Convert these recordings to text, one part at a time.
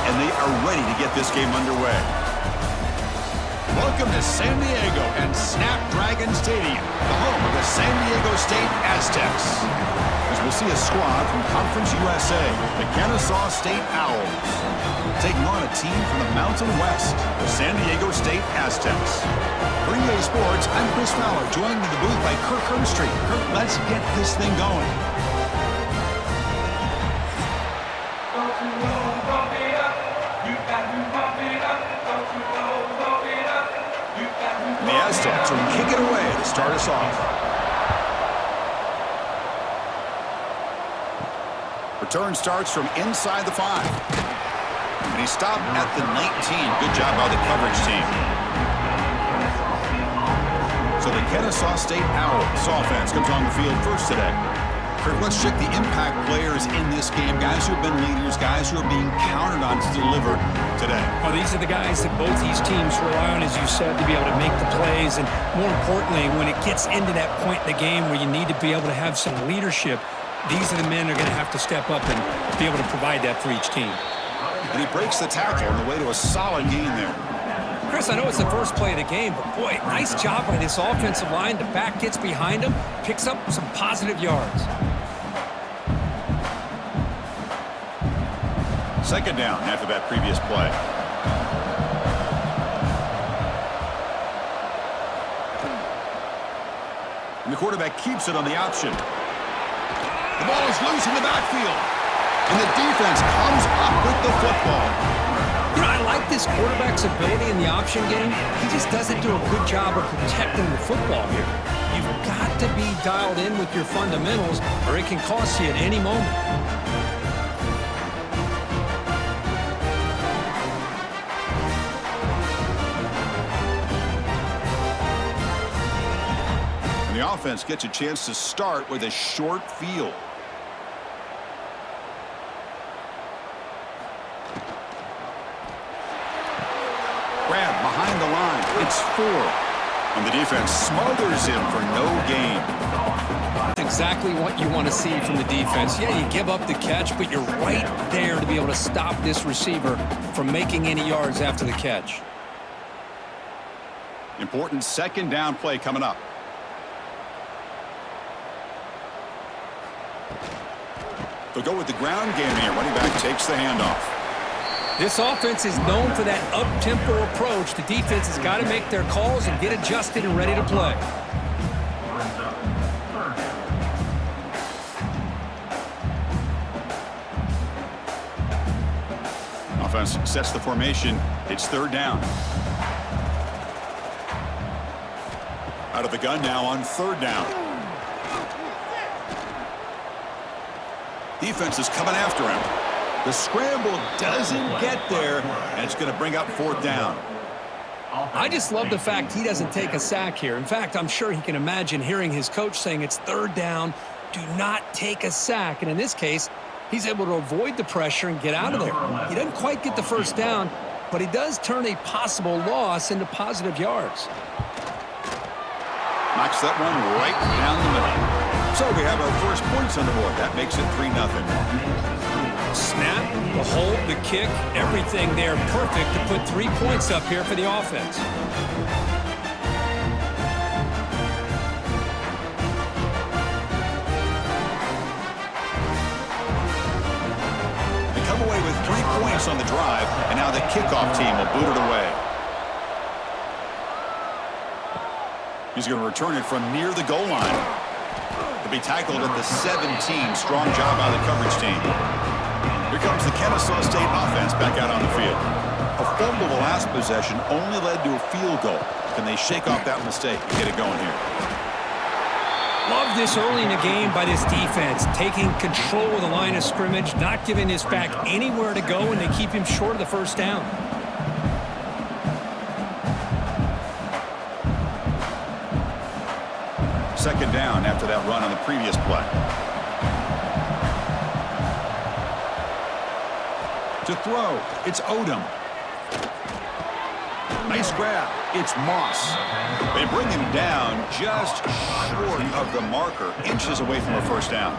and they are ready to get this game underway. Welcome to San Diego and Snapdragon Stadium, the home of the San Diego State Aztecs. As we'll see a squad from Conference USA, the Kennesaw State Owls, taking on a team from the Mountain West, the San Diego State Aztecs. For EA Sports, I'm Chris Fowler, joined in the booth by Kirk Hermstreet. Kirk, let's get this thing going. The Aztecs will kick it away to start us off. Return starts from inside the 5. And he stopped at the 19. Good job by the coverage team. So the Kennesaw State Owls offense comes on the field first today. Kirk, let's check the impact players in this game. Guys who have been leaders, guys who are being counted on to deliver today. Well, these are the guys that both these teams rely on, as you said, to be able to make the plays. And more importantly, when it gets into that point in the game where you need to be able to have some leadership, these are the men that are going to have to step up and be able to provide that for each team. And he breaks the tackle on the way to a solid gain there. Chris, I know it's the first play of the game, but boy, nice job by this offensive line. The back gets behind him, picks up some positive yards. Second down after that previous play. And the quarterback keeps it on the option. The ball is loose in the backfield. And the defense comes up with the football. You know, I like this quarterback's ability in the option game. He just doesn't do a good job of protecting the football here. You've got to be dialed in with your fundamentals, or it can cost you at any moment. And the offense gets a chance to start with a short field. Grab behind the line. It's 4. And the defense smothers him for no gain. That's exactly what you want to see from the defense. Yeah, you give up the catch, but you're right there to be able to stop this receiver from making any yards after the catch. Important second down play coming up. They'll go with the ground game here. Running back takes the handoff. This offense is known for that up-tempo approach. The defense has got to make their calls and get adjusted and ready to play. Offense sets the formation. It's third down. Out of the gun now on third down. Defense is coming after him. The scramble doesn't get there, and it's going to bring up fourth down. I just love the fact he doesn't take a sack here. In fact, I'm sure he can imagine hearing his coach saying it's third down, do not take a sack. And in this case, he's able to avoid the pressure and get out of there. He doesn't quite get the first down, but he does turn a possible loss into positive yards. Knocks that one right down the middle. So we have our first points on the board. That makes it 3-0. Snap, the hold, the kick, everything there perfect to put 3 points up here for the offense. They come away with 3 points on the drive, and now the kickoff team will boot it away. He's going to return it from near the goal line. To be tackled at the 17. Strong job by the coverage team. Here comes the Kennesaw State offense back out on the field. A fumble the last possession only led to a field goal. Can they shake off that mistake and get it going here? Love this early in the game by this defense, taking control of the line of scrimmage, not giving this back anywhere to go, and they keep him short of the first down. Second down after that run on the previous play. To throw, it's Odom. Nice grab. It's Moss. They bring him down just short of the marker, inches away from a first down.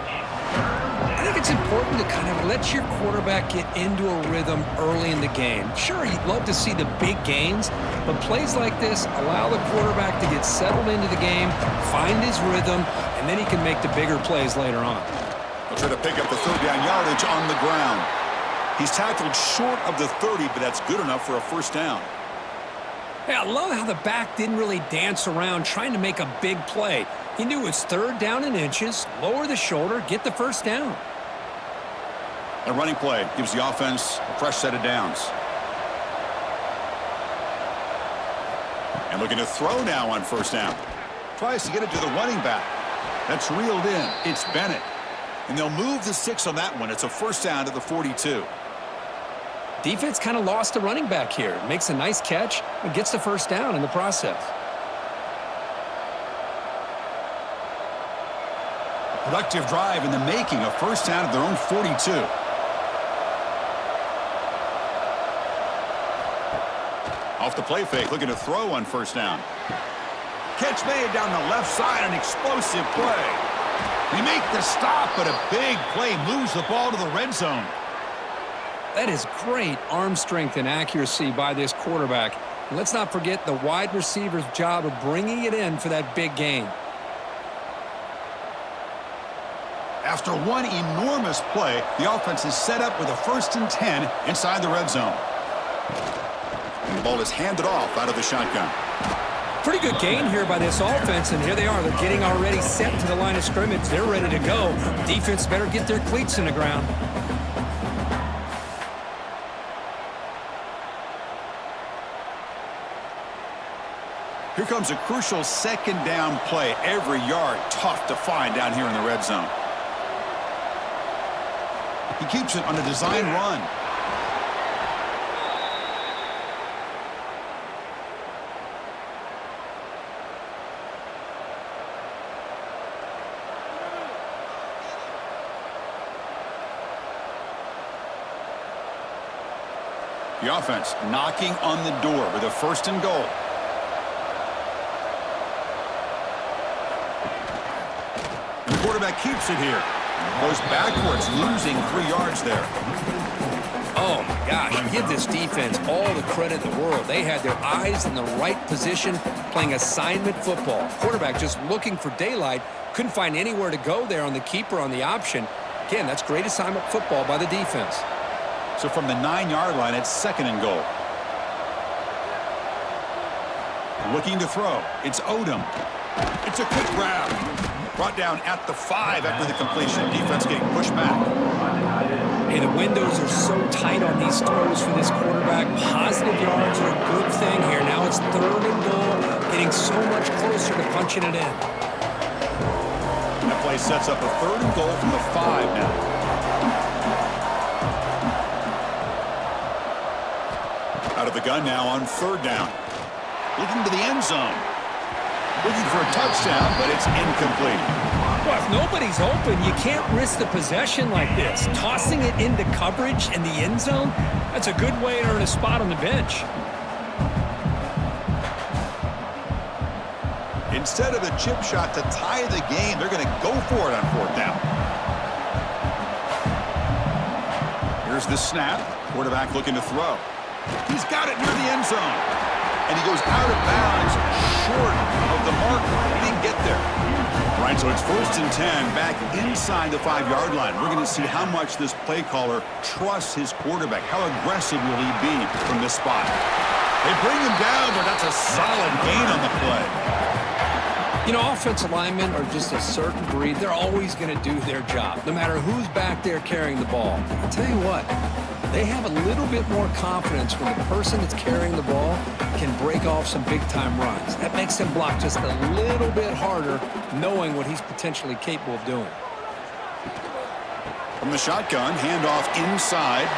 I think it's important to kind of let your quarterback get into a rhythm early in the game. Sure, you'd love to see the big gains, but plays like this allow the quarterback to get settled into the game, find his rhythm, and then he can make the bigger plays later on. He'll try to pick up the third down yardage on the ground. He's tackled short of the 30, but that's good enough for a first down. Hey, I love how the back didn't really dance around trying to make a big play. He knew it's third down in inches, lower the shoulder, get the first down. A running play gives the offense a fresh set of downs. And looking to throw now on first down. Tries to get it to the running back. That's reeled in. It's Bennett. And they'll move the 6 on that one. It's a first down to the 42. Defense kind of lost the running back here. Makes a nice catch and gets the first down in the process. Productive drive in the making, a first down at their own 42. Off the play fake, looking to throw on first down. Catch made down the left side, an explosive play. They make the stop, but a big play moves the ball to the red zone. That is great arm strength and accuracy by this quarterback. And let's not forget the wide receiver's job of bringing it in for that big gain. After one enormous play, the offense is set up with a 1st and 10 inside the red zone. And the ball is handed off out of the shotgun. Pretty good gain here by this offense, and here they are. They're getting already set to the line of scrimmage. They're ready to go. Defense better get their cleats in the ground. Here comes a crucial second down play. Every yard tough to find down here in the red zone. He keeps it on a design run. The offense knocking on the door with a 1st and goal. The quarterback keeps it here. Goes backwards, losing 3 yards there. Oh, my gosh. Give this defense all the credit in the world. They had their eyes in the right position, playing assignment football. Quarterback just looking for daylight. Couldn't find anywhere to go there on the keeper on the option. Again, that's great assignment football by the defense. So from the 9-yard line, it's 2nd and goal. Looking to throw. It's Odom. It's a quick grab. Brought down at the 5 after the completion. Defense getting pushed back. Hey, the windows are so tight on these throws for this quarterback. Positive yards are a good thing here. Now it's 3rd and goal, getting so much closer to punching it in. That play sets up a 3rd and goal from the 5 now. Out of the gun now on 3rd down. Looking to the end zone. Looking for a touchdown, but it's incomplete. Well, if nobody's open, you can't risk the possession like this. Tossing it into coverage in the end zone, that's a good way to earn a spot on the bench. Instead of a chip shot to tie the game, they're going to go for it on 4th down. Here's the snap. Quarterback looking to throw. He's got it near the end zone. And he goes out of bounds short of the marker. He didn't get there. Right, so it's 1st and 10 back inside the 5-yard line. We're going to see how much this play caller trusts his quarterback. How aggressive will he be from this spot? They bring him down, but that's a solid gain on the play. You know, offensive linemen are just a certain breed. They're always going to do their job, no matter who's back there carrying the ball. I'll tell you what, they have a little bit more confidence when the person that's carrying the ball can break off some big-time runs. That makes them block just a little bit harder, knowing what he's potentially capable of doing. From the shotgun, handoff inside.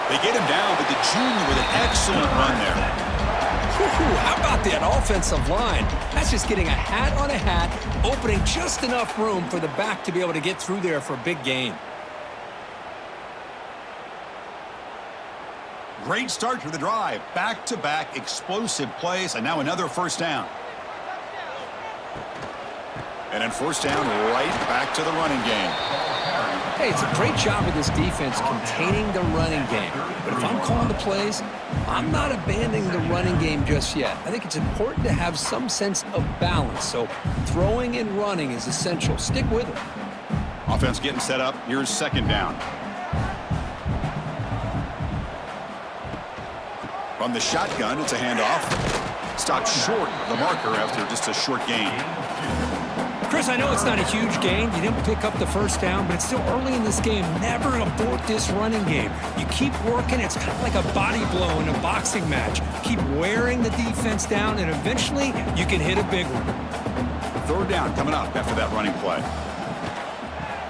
They get him down, but the junior with an excellent run there. How about that offensive line? That's just getting a hat on a hat, opening just enough room for the back to be able to get through there for a big gain. Great start to the drive. Back-to-back explosive plays, and now another 1st down. And then first down, right back to the running game. Hey, it's a great job of this defense containing the running game. But if I'm calling the plays, I'm not abandoning the running game just yet. I think it's important to have some sense of balance. So throwing and running is essential. Stick with it. Offense getting set up. Here's second down. From the shotgun, it's a handoff. Stopped short of the marker after just a short gain. Chris, I know it's not a huge gain. You didn't pick up the first down, but it's still early in this game. Never abort this running game. You keep working. It's kind of like a body blow in a boxing match. Keep wearing the defense down, and eventually you can hit a big one. Third down coming up after that running play.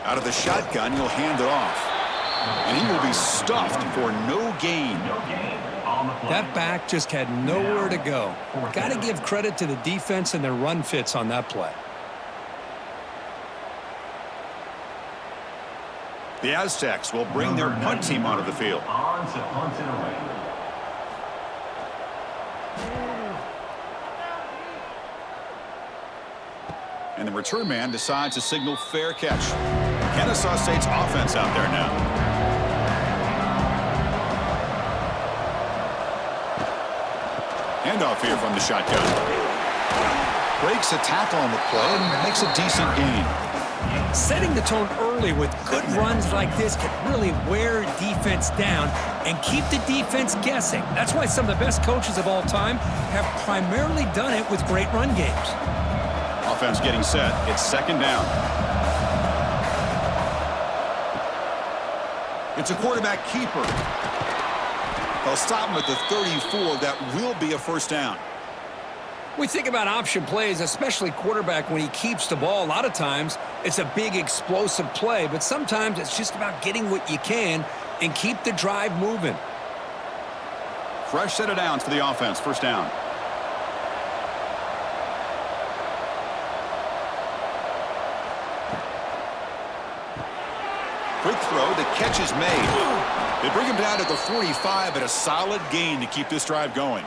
Out of the shotgun, he'll hand it off. And he will be stuffed for no gain. That back just had nowhere to go. Got to give credit to the defense and their run fits on that play. The Aztecs will bring their punt team onto the field. And the return man decides to signal fair catch. Kennesaw State's offense out there now. Handoff here from the shotgun. Breaks a tackle on the play and makes a decent gain. Setting the tone early with good runs like this can really wear defense down and keep the defense guessing. That's why some of the best coaches of all time have primarily done it with great run games. Offense getting set. It's second down. It's a quarterback keeper. They'll stop him at the 34. That will be a first down. We think about option plays, especially quarterback when he keeps the ball. A lot of times it's a big explosive play, but sometimes it's just about getting what you can and keep the drive moving. Fresh set of downs for the offense. First down. Quick throw. The catch is made. They bring him down to the 45 at a solid gain to keep this drive going.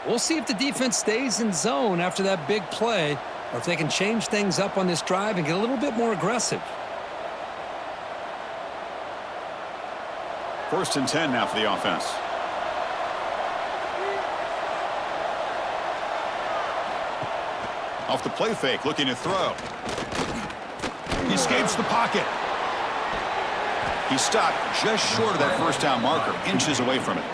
We'll see if the defense stays in zone after that big play or if they can change things up on this drive and get a little bit more aggressive. First and 10 now for the offense. Off the play fake, looking to throw. He escapes the pocket. He stopped just short of that first down marker, inches away from it.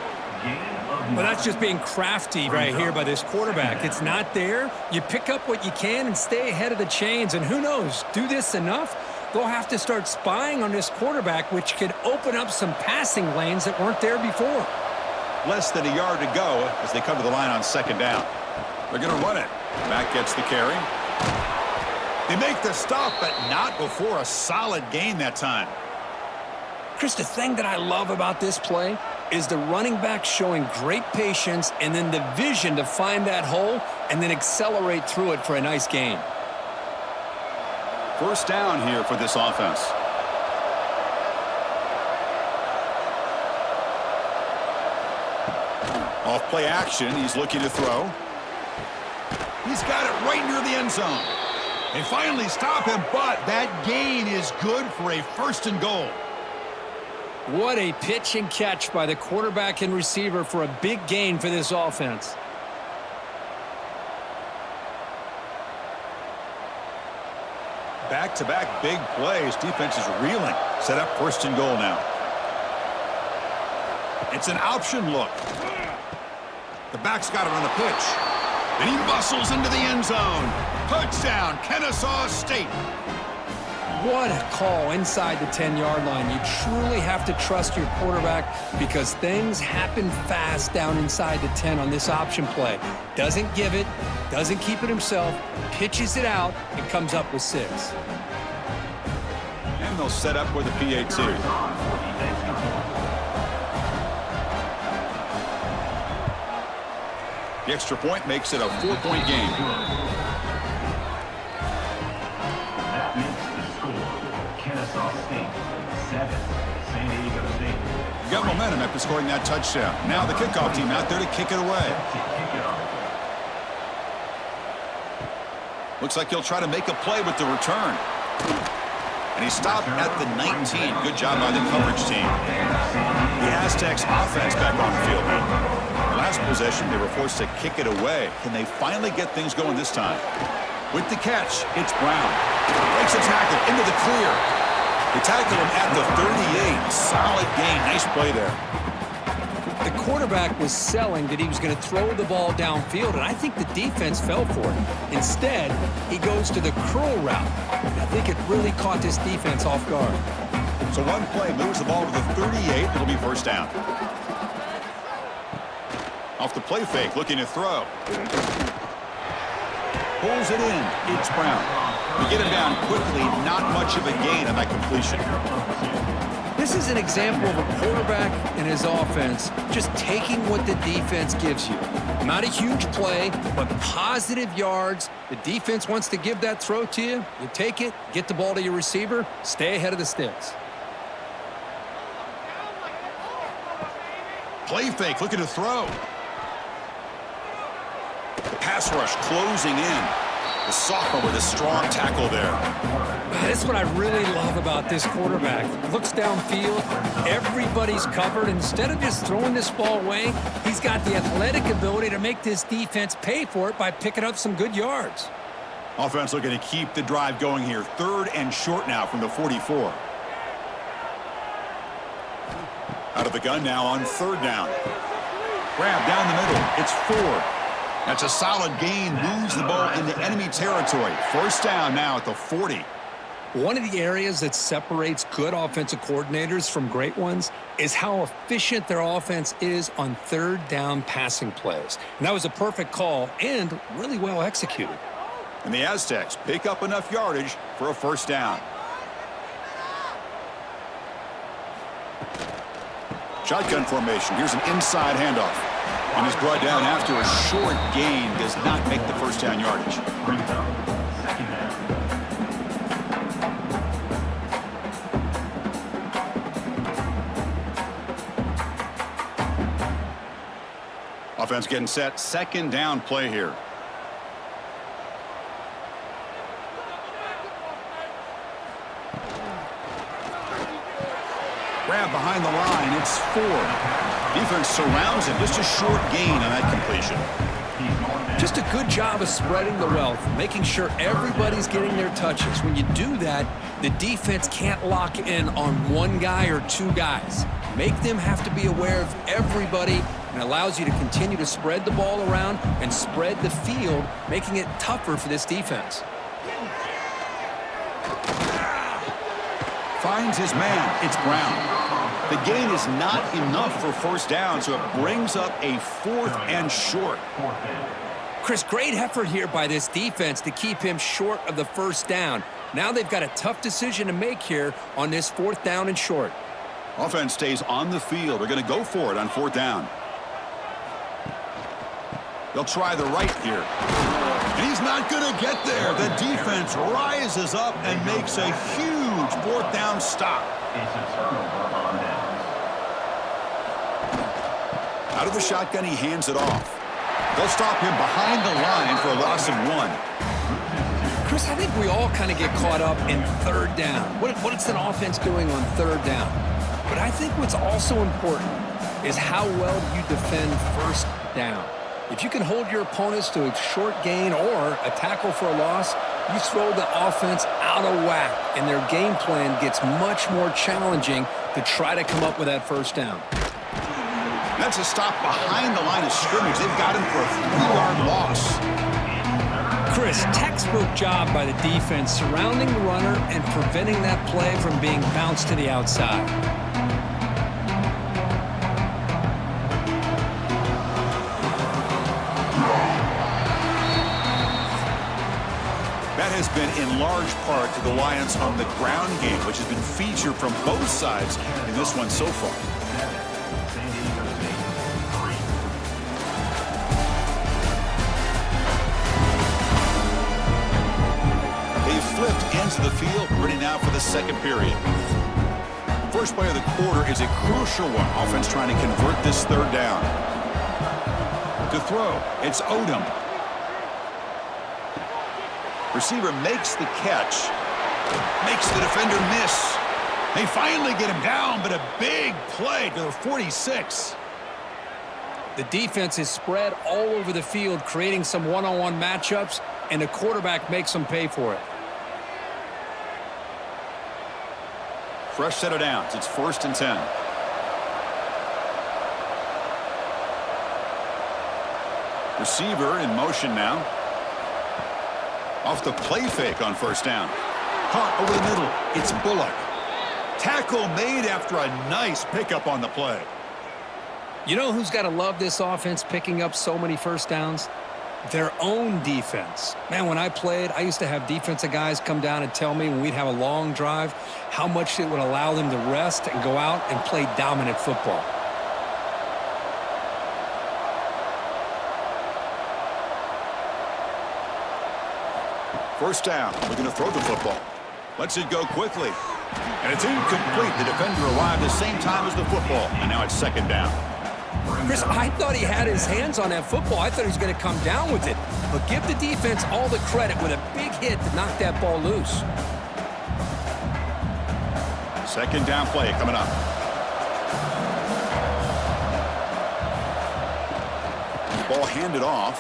Well, that's just being crafty right here by this quarterback. It's not there. You pick up what you can and stay ahead of the chains. And who knows, do this enough, they'll have to start spying on this quarterback, which could open up some passing lanes that weren't there before. Less than a yard to go as they come to the line on second down. They're going to run it. Back gets the carry. They make the stop, but not before a solid gain that time. Chris, the thing that I love about this play is the running back showing great patience and then the vision to find that hole and then accelerate through it for a nice gain. First down here for this offense. Off play action, he's looking to throw. He's got it right near the end zone. They finally stop him, but that gain is good for a first and goal. What a pitch and catch by the quarterback and receiver for a big gain for this offense. Back-to-back big plays. Defense is reeling. Set up first and goal now. It's an option look. The back's got it on the pitch. And he muscles into the end zone. Touchdown, Kennesaw State. What a call inside the 10-yard line. You truly have to trust your quarterback because things happen fast down inside the 10 on this option play. Doesn't give it, doesn't keep it himself, pitches it out, and comes up with 6. And they'll set up with a PAT. The extra point makes it a 4-point game. Kennesaw State 7, San Diego State. Got momentum after scoring that touchdown. Now the kickoff team out there to kick it away. Looks like he'll try to make a play with the return. And he stopped at the 19. Good job by the coverage team. The Aztecs offense back on the field. Last possession, they were forced to kick it away. Can they finally get things going this time? With the catch, it's Brown. Breaks a tackle into the clear. They tackle him at the 38. Solid gain. Nice play there. The quarterback was selling that he was going to throw the ball downfield, and I think the defense fell for it. Instead, he goes to the curl route. I think it really caught this defense off guard. So one play moves the ball to the 38. It'll be first down. Off the play fake, looking to throw. Pulls it in. It's Brown. We get him down quickly. Not much of a gain on that completion. This is an example of a quarterback and his offense just taking what the defense gives you. Not a huge play, but positive yards. The defense wants to give that throw to you. You take it, get the ball to your receiver, stay ahead of the sticks. Play fake, looking to throw. The pass rush closing in. The sophomore with a strong tackle there. That's what I really love about this quarterback. Looks downfield, everybody's covered. Instead of just throwing this ball away, he's got the athletic ability to make this defense pay for it by picking up some good yards. Offense looking to keep the drive going here. 3rd and short now from the 44. Out of the gun now on 3rd down. Grab down the middle. It's Ford. That's a solid gain. Moves the ball into enemy territory. First down now at the 40. One of the areas that separates good offensive coordinators from great ones is how efficient their offense is on 3rd down passing plays. And that was a perfect call and really well executed. And the Aztecs pick up enough yardage for a first down. Shotgun formation. Here's an inside handoff. And is brought down after a short gain. Does not make the first down yardage. Brings up 2nd down. Offense getting set. 2nd down play here. Grab behind the line. It's Ford. Defense surrounds him. Just a short gain on that completion. Just a good job of spreading the wealth, making sure everybody's getting their touches. When you do that, the defense can't lock in on one guy or 2 guys. Make them have to be aware of everybody, and allows you to continue to spread the ball around and spread the field, making it tougher for this defense. Finds his man. It's Brown. The gain is not enough for first down, so it brings up a 4th and short. Chris, great effort here by this defense to keep him short of the first down. Now they've got a tough decision to make here on this 4th down and short. Offense stays on the field. They're going to go for it on 4th down. They'll try the right here. And he's not going to get there. The defense rises up and makes a huge 4th down stop. It's a turnover on downs. Out of the shotgun, he hands it off. They'll stop him behind the line for a loss of 1. Chris, I think we all kind of get caught up in 3rd down. What's an offense doing on 3rd down? But I think what's also important is how well you defend 1st down. If you can hold your opponents to a short gain or a tackle for a loss, you throw the offense out of whack, and their game plan gets much more challenging to try to come up with that first down. That's a stop behind the line of scrimmage. They've got him for a 3-yard loss. Chris, textbook job by the defense surrounding the runner and preventing that play from being bounced to the outside. That has been in large part to the Lions on the ground game, which has been featured from both sides in this one so far. San Diego State 3. They flipped into the field, ready now for the 2nd period. First play of the quarter is a crucial one. Offense trying to convert this 3rd down. To throw, it's Odom. Receiver makes the catch. Makes the defender miss. They finally get him down, but a big play to the 46. The defense is spread all over the field, creating some one-on-one matchups, and the quarterback makes them pay for it. Fresh set of downs. It's 1st and 10. Receiver in motion now. Off the play fake on 1st down. Caught over the middle. It's Bullock. Tackle made after a nice pickup on the play. You know who's got to love this offense picking up so many first downs? Their own defense. Man, when I played, I used to have defensive guys come down and tell me when we'd have a long drive how much it would allow them to rest and go out and play dominant football. First down. We're going to throw the football. Lets it go quickly. And it's incomplete. The defender arrived the same time as the football. And now it's 2nd down. Chris, I thought he had his hands on that football. I thought he was going to come down with it. But give the defense all the credit with a big hit to knock that ball loose. 2nd down play coming up. Ball handed off.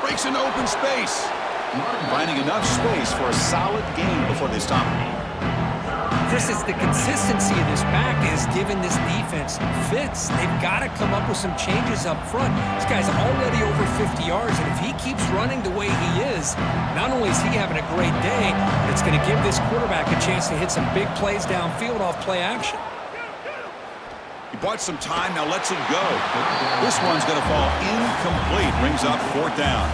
Breaks into open space. Finding enough space for a solid gain before they stop him. Chris, it's the consistency of this back is giving this defense fits. They've got to come up with some changes up front. This guy's already over 50 yards, and if he keeps running the way he is, not only is he having a great day, but it's going to give this quarterback a chance to hit some big plays downfield off play action. He bought some time, now lets it go. This one's going to fall incomplete. Brings up 4th down.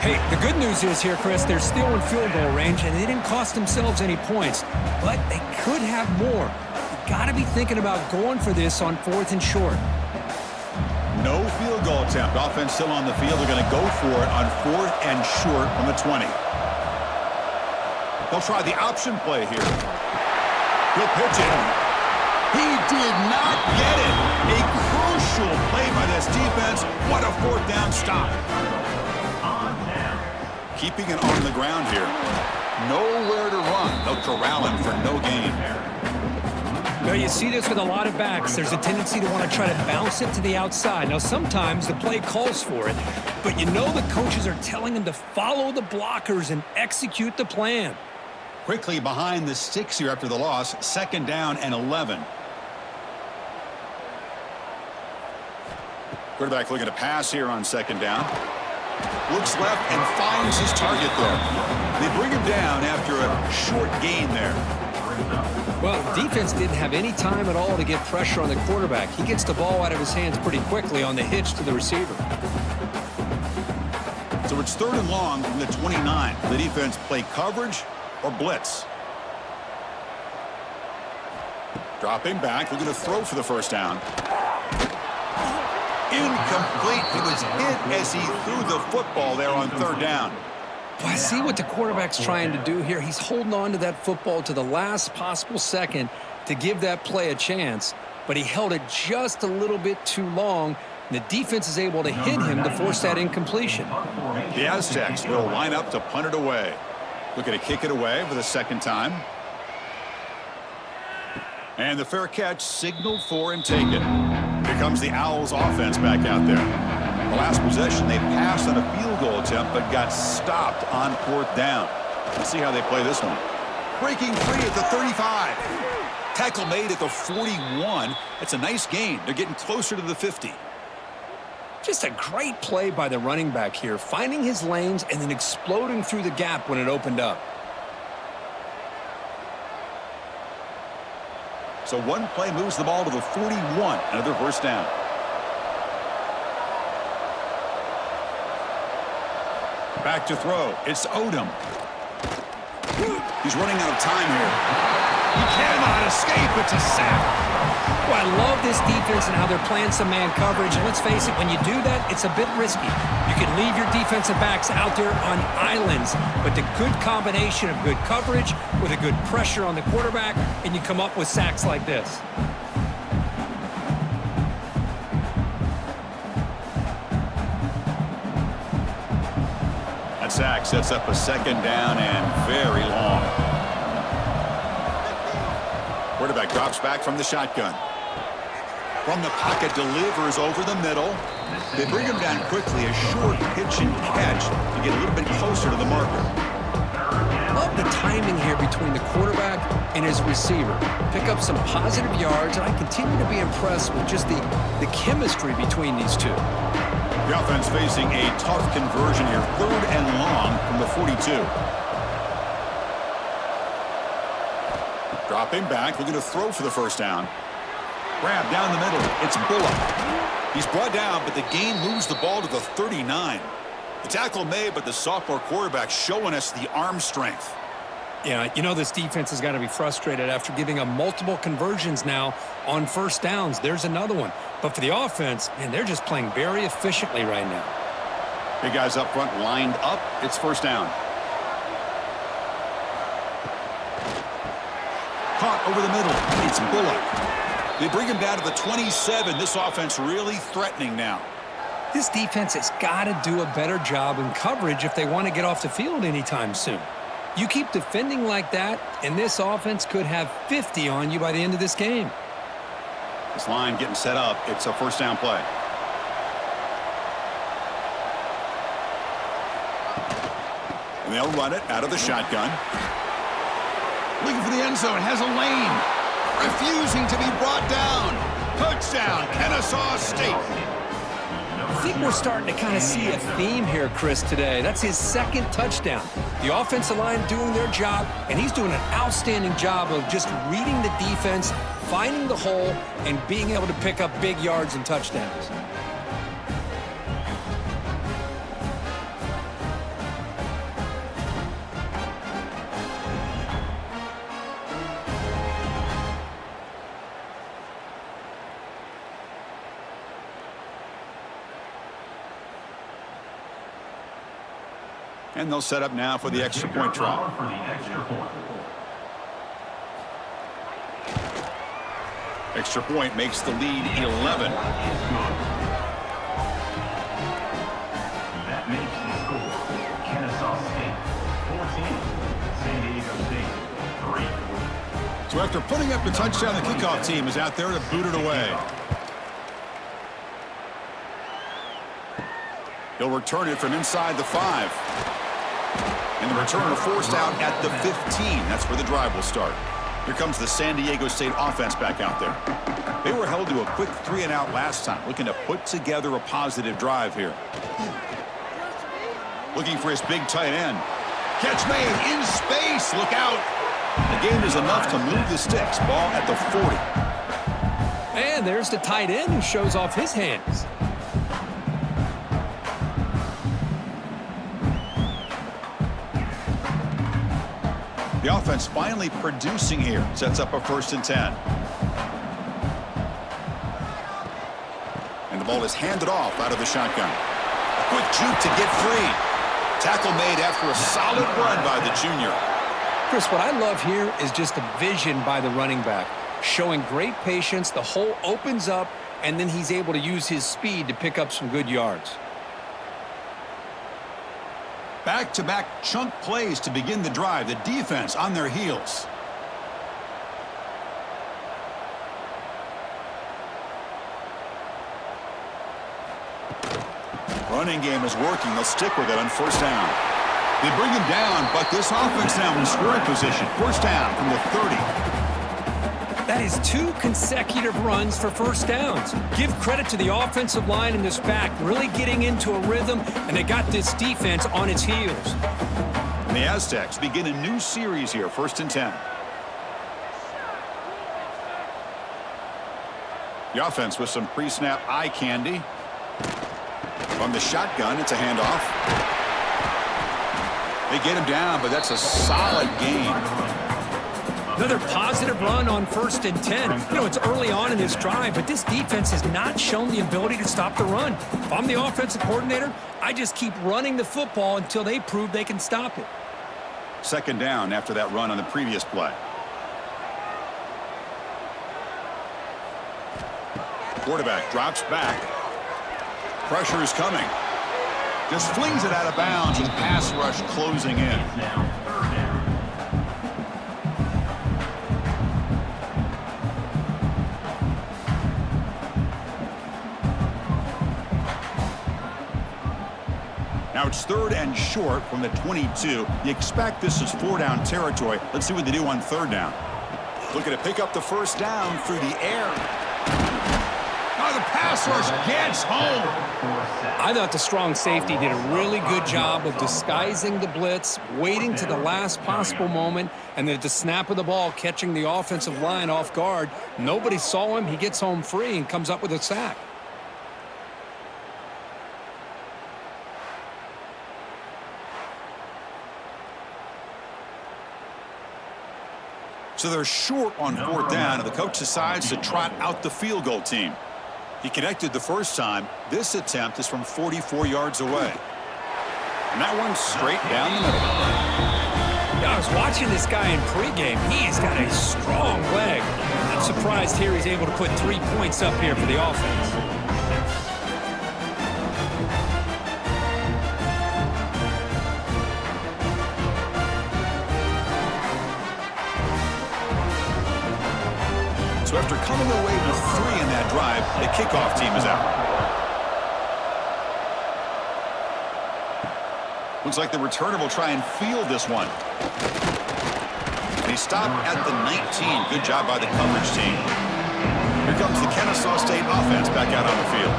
Hey, the good news is here, Chris, they're still in field goal range, and they didn't cost themselves any points, but they could have more. You got to be thinking about going for this on 4th and short. No field goal attempt. Offense still on the field. They're going to go for it on 4th and short from the 20. They'll try the option play here. He'll pitch it. He did not get it. A crucial play by this defense. What a 4th down stop. Keeping it on the ground here. Nowhere to run. They'll corral him for no gain. Now, you see this with a lot of backs. There's a tendency to want to try to bounce it to the outside. Now, sometimes the play calls for it, but you know the coaches are telling them to follow the blockers and execute the plan. Quickly behind the sticks here after the loss. 2nd down and 11. Quarterback looking to pass here on 2nd down. Looks left and finds his target there. They bring him down after a short gain there. Well, the defense didn't have any time at all to get pressure on the quarterback. He gets the ball out of his hands pretty quickly on the hitch to the receiver. So it's 3rd and long from the 29. The defense play coverage or blitz. Dropping back, looking to throw for the 1st down. Incomplete. He was hit as he threw the football there on 3rd down. Well, I see what the quarterback's trying to do here. He's holding on to that football to the last possible second to give that play a chance, but he held it just a little bit too long. The defense is able to hit him to force that incompletion. The Aztecs will line up to punt it away. Looking to kick it away for the 2nd time. And the fair catch signaled for and taken. Here comes the Owls offense back out there. The last possession, they passed on a field goal attempt, but got stopped on 4th down. Let's see how they play this one. Breaking free at the 35. Tackle made at the 41. That's a nice gain. They're getting closer to the 50. Just a great play by the running back here, finding his lanes and then exploding through the gap when it opened up. So one play moves the ball to the 41. Another 1st down. Back to throw. It's Odom. He's running out of time here. He cannot escape. It's a sack. Well, I love this defense and how they're playing some man coverage. And let's face it, when you do that, it's a bit risky. You can leave your defensive backs out there on islands, but the good combination of good coverage with a good pressure on the quarterback, and you come up with sacks like this. That's sack sets up a second down and very long. Quarterback drops back from the shotgun. From the pocket, delivers over the middle. They bring him down quickly, a short pitch and catch to get a little bit closer to the marker. Love the timing here between the quarterback and his receiver. Pick up some positive yards, and I continue to be impressed with just the chemistry between these two. The offense facing a tough conversion here, 3rd and long from the 42. Dropping back, looking to throw for the first down. Grab down the middle. It's Bullock. He's brought down, but the gain moves the ball to the 39. The tackle made, but the sophomore quarterback showing us the arm strength. Yeah, you know this defense has got to be frustrated after giving up multiple conversions now on first downs. There's another one. But for the offense, man, they're just playing very efficiently right now. Big guys up front lined up. It's first down. Caught over the middle. It's Bullock. They bring him down to the 27. This offense really threatening now. This defense has got to do a better job in coverage if they want to get off the field anytime soon. You keep defending like that, and this offense could have 50 on you by the end of this game. This line getting set up. It's a first down play. And they'll run it out of the shotgun. Looking for the end zone. Has a lane. Refusing to be brought down. Touchdown, Kennesaw State. I think we're starting to kind of see a theme here, Chris, today. That's his 2nd touchdown. The offensive line doing their job, and he's doing an outstanding job of just reading the defense, finding the hole, and being able to pick up big yards and touchdowns. And they'll set up now for the extra point try. For the extra point. Extra point makes the lead 11. That makes the score Kennesaw State 14, San Diego State 3. So after putting up the touchdown, the kickoff team is out there to boot it away. He'll return it from inside the 5. And the returner forced out at the 15. That's where the drive will start. Here comes the San Diego State offense back out there. They were held to a quick 3-and-out last time, looking to put together a positive drive here. Looking for his big tight end. Catch made in space. Look out. The gain is enough to move the sticks. Ball at the 40. And there's the tight end who shows off his hands. The offense finally producing here. Sets up a 1st and 10. And the ball is handed off out of the shotgun. A quick juke to get free. Tackle made after a solid run by the junior. Chris, what I love here is just the vision by the running back. Showing great patience. The hole opens up, and then he's able to use his speed to pick up some good yards. Back-to-back chunk plays to begin the drive. The defense on their heels. Running game is working. They'll stick with it on first down. They bring him down, but this offense now in scoring position. First down from the 30. That is 2 consecutive runs for first downs. Give credit to the offensive line and this back, really getting into a rhythm, and they got this defense on its heels. And the Aztecs begin a new series here, 1st and 10. The offense with some pre-snap eye candy. From the shotgun, it's a handoff. They get him down, but that's a solid gain. Another positive run on 1st and 10. You know, it's early on in this drive, but this defense has not shown the ability to stop the run. If I'm the offensive coordinator, I just keep running the football until they prove they can stop it. 2nd down after that run on the previous play. Quarterback drops back. Pressure is coming. Just flings it out of bounds with pass rush closing in. It's now third down. Now it's third and short from the 22. You expect this is 4-down territory. Let's see what they do on third down. Looking to pick up the first down through the air. Oh, the pass rush gets home. I thought the strong safety did a really good job of disguising the blitz, waiting to the last possible moment, and then at the snap of the ball, catching the offensive line off guard. Nobody saw him. He gets home free and comes up with a sack. So they're short on fourth down, and the coach decides to trot out the field goal team. He connected the first time. This attempt is from 44 yards away. And that one's straight down the middle. Yeah, I was watching this guy in pregame. He's got a strong leg. I'm surprised here he's able to put 3 points up here for the offense. So after coming away with 3 in that drive, the kickoff team is out. Looks like the returner will try and field this one. And he stopped at the 19. Good job by the coverage team. Here comes the Kennesaw State offense back out on the field.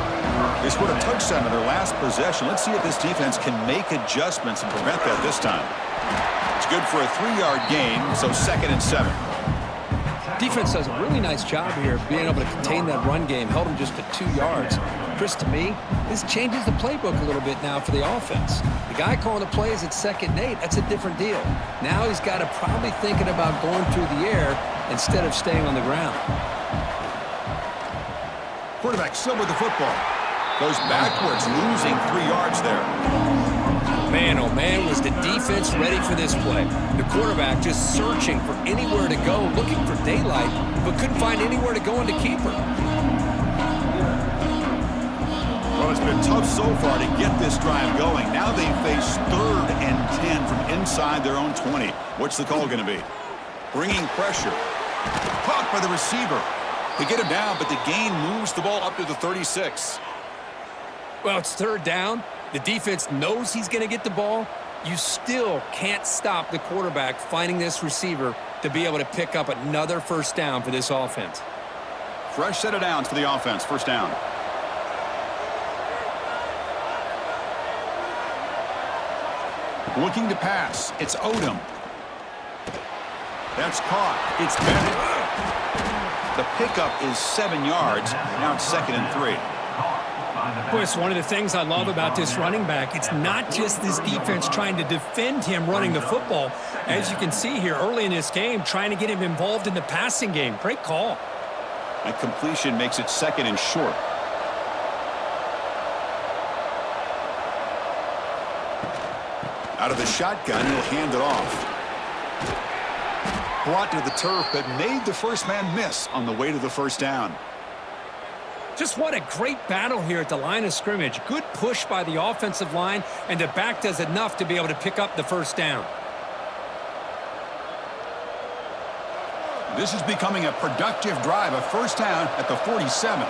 They scored a touchdown in their last possession. Let's see if this defense can make adjustments and prevent that this time. It's good for a 3-yard gain, so 2nd and 7. Defense does a really nice job here of being able to contain that run game, held him just to 2 yards. Chris, to me, this changes the playbook a little bit now for the offense. The guy calling the plays at 2nd and 8, that's a different deal. Now he's got to probably thinking about going through the air instead of staying on the ground. Quarterback still with the football. Goes backwards, losing 3 yards there. Man, oh man, was the defense ready for this play. The quarterback just searching for anywhere to go, looking for daylight, but couldn't find anywhere to go into keeper. Well, it's been tough so far to get this drive going. Now they face 3rd and 10 from inside their own 20. What's the call going to be? Bringing pressure. Caught by the receiver. They get him down, but the gain moves the ball up to the 36. Well, it's 3rd down. The defense knows he's going to get the ball. You still can't stop the quarterback finding this receiver to be able to pick up another first down for this offense. Fresh set of downs for the offense. First down. Looking to pass. It's Odom. That's caught. It's Bennett. The pickup is 7 yards. Now it's 2nd and 3. Boy, it's one of the things I love about this running back. It's not just this defense trying to defend him running the football. As you can see here early in this game, trying to get him involved in the passing game. Great call. That completion makes it 2nd and short. Out of the shotgun, he'll hand it off. Brought to the turf, but made the first man miss on the way to the first down. Just what a great battle here at the line of scrimmage. Good push by the offensive line, and the back does enough to be able to pick up the first down. This is becoming a productive drive, a first down at the 47.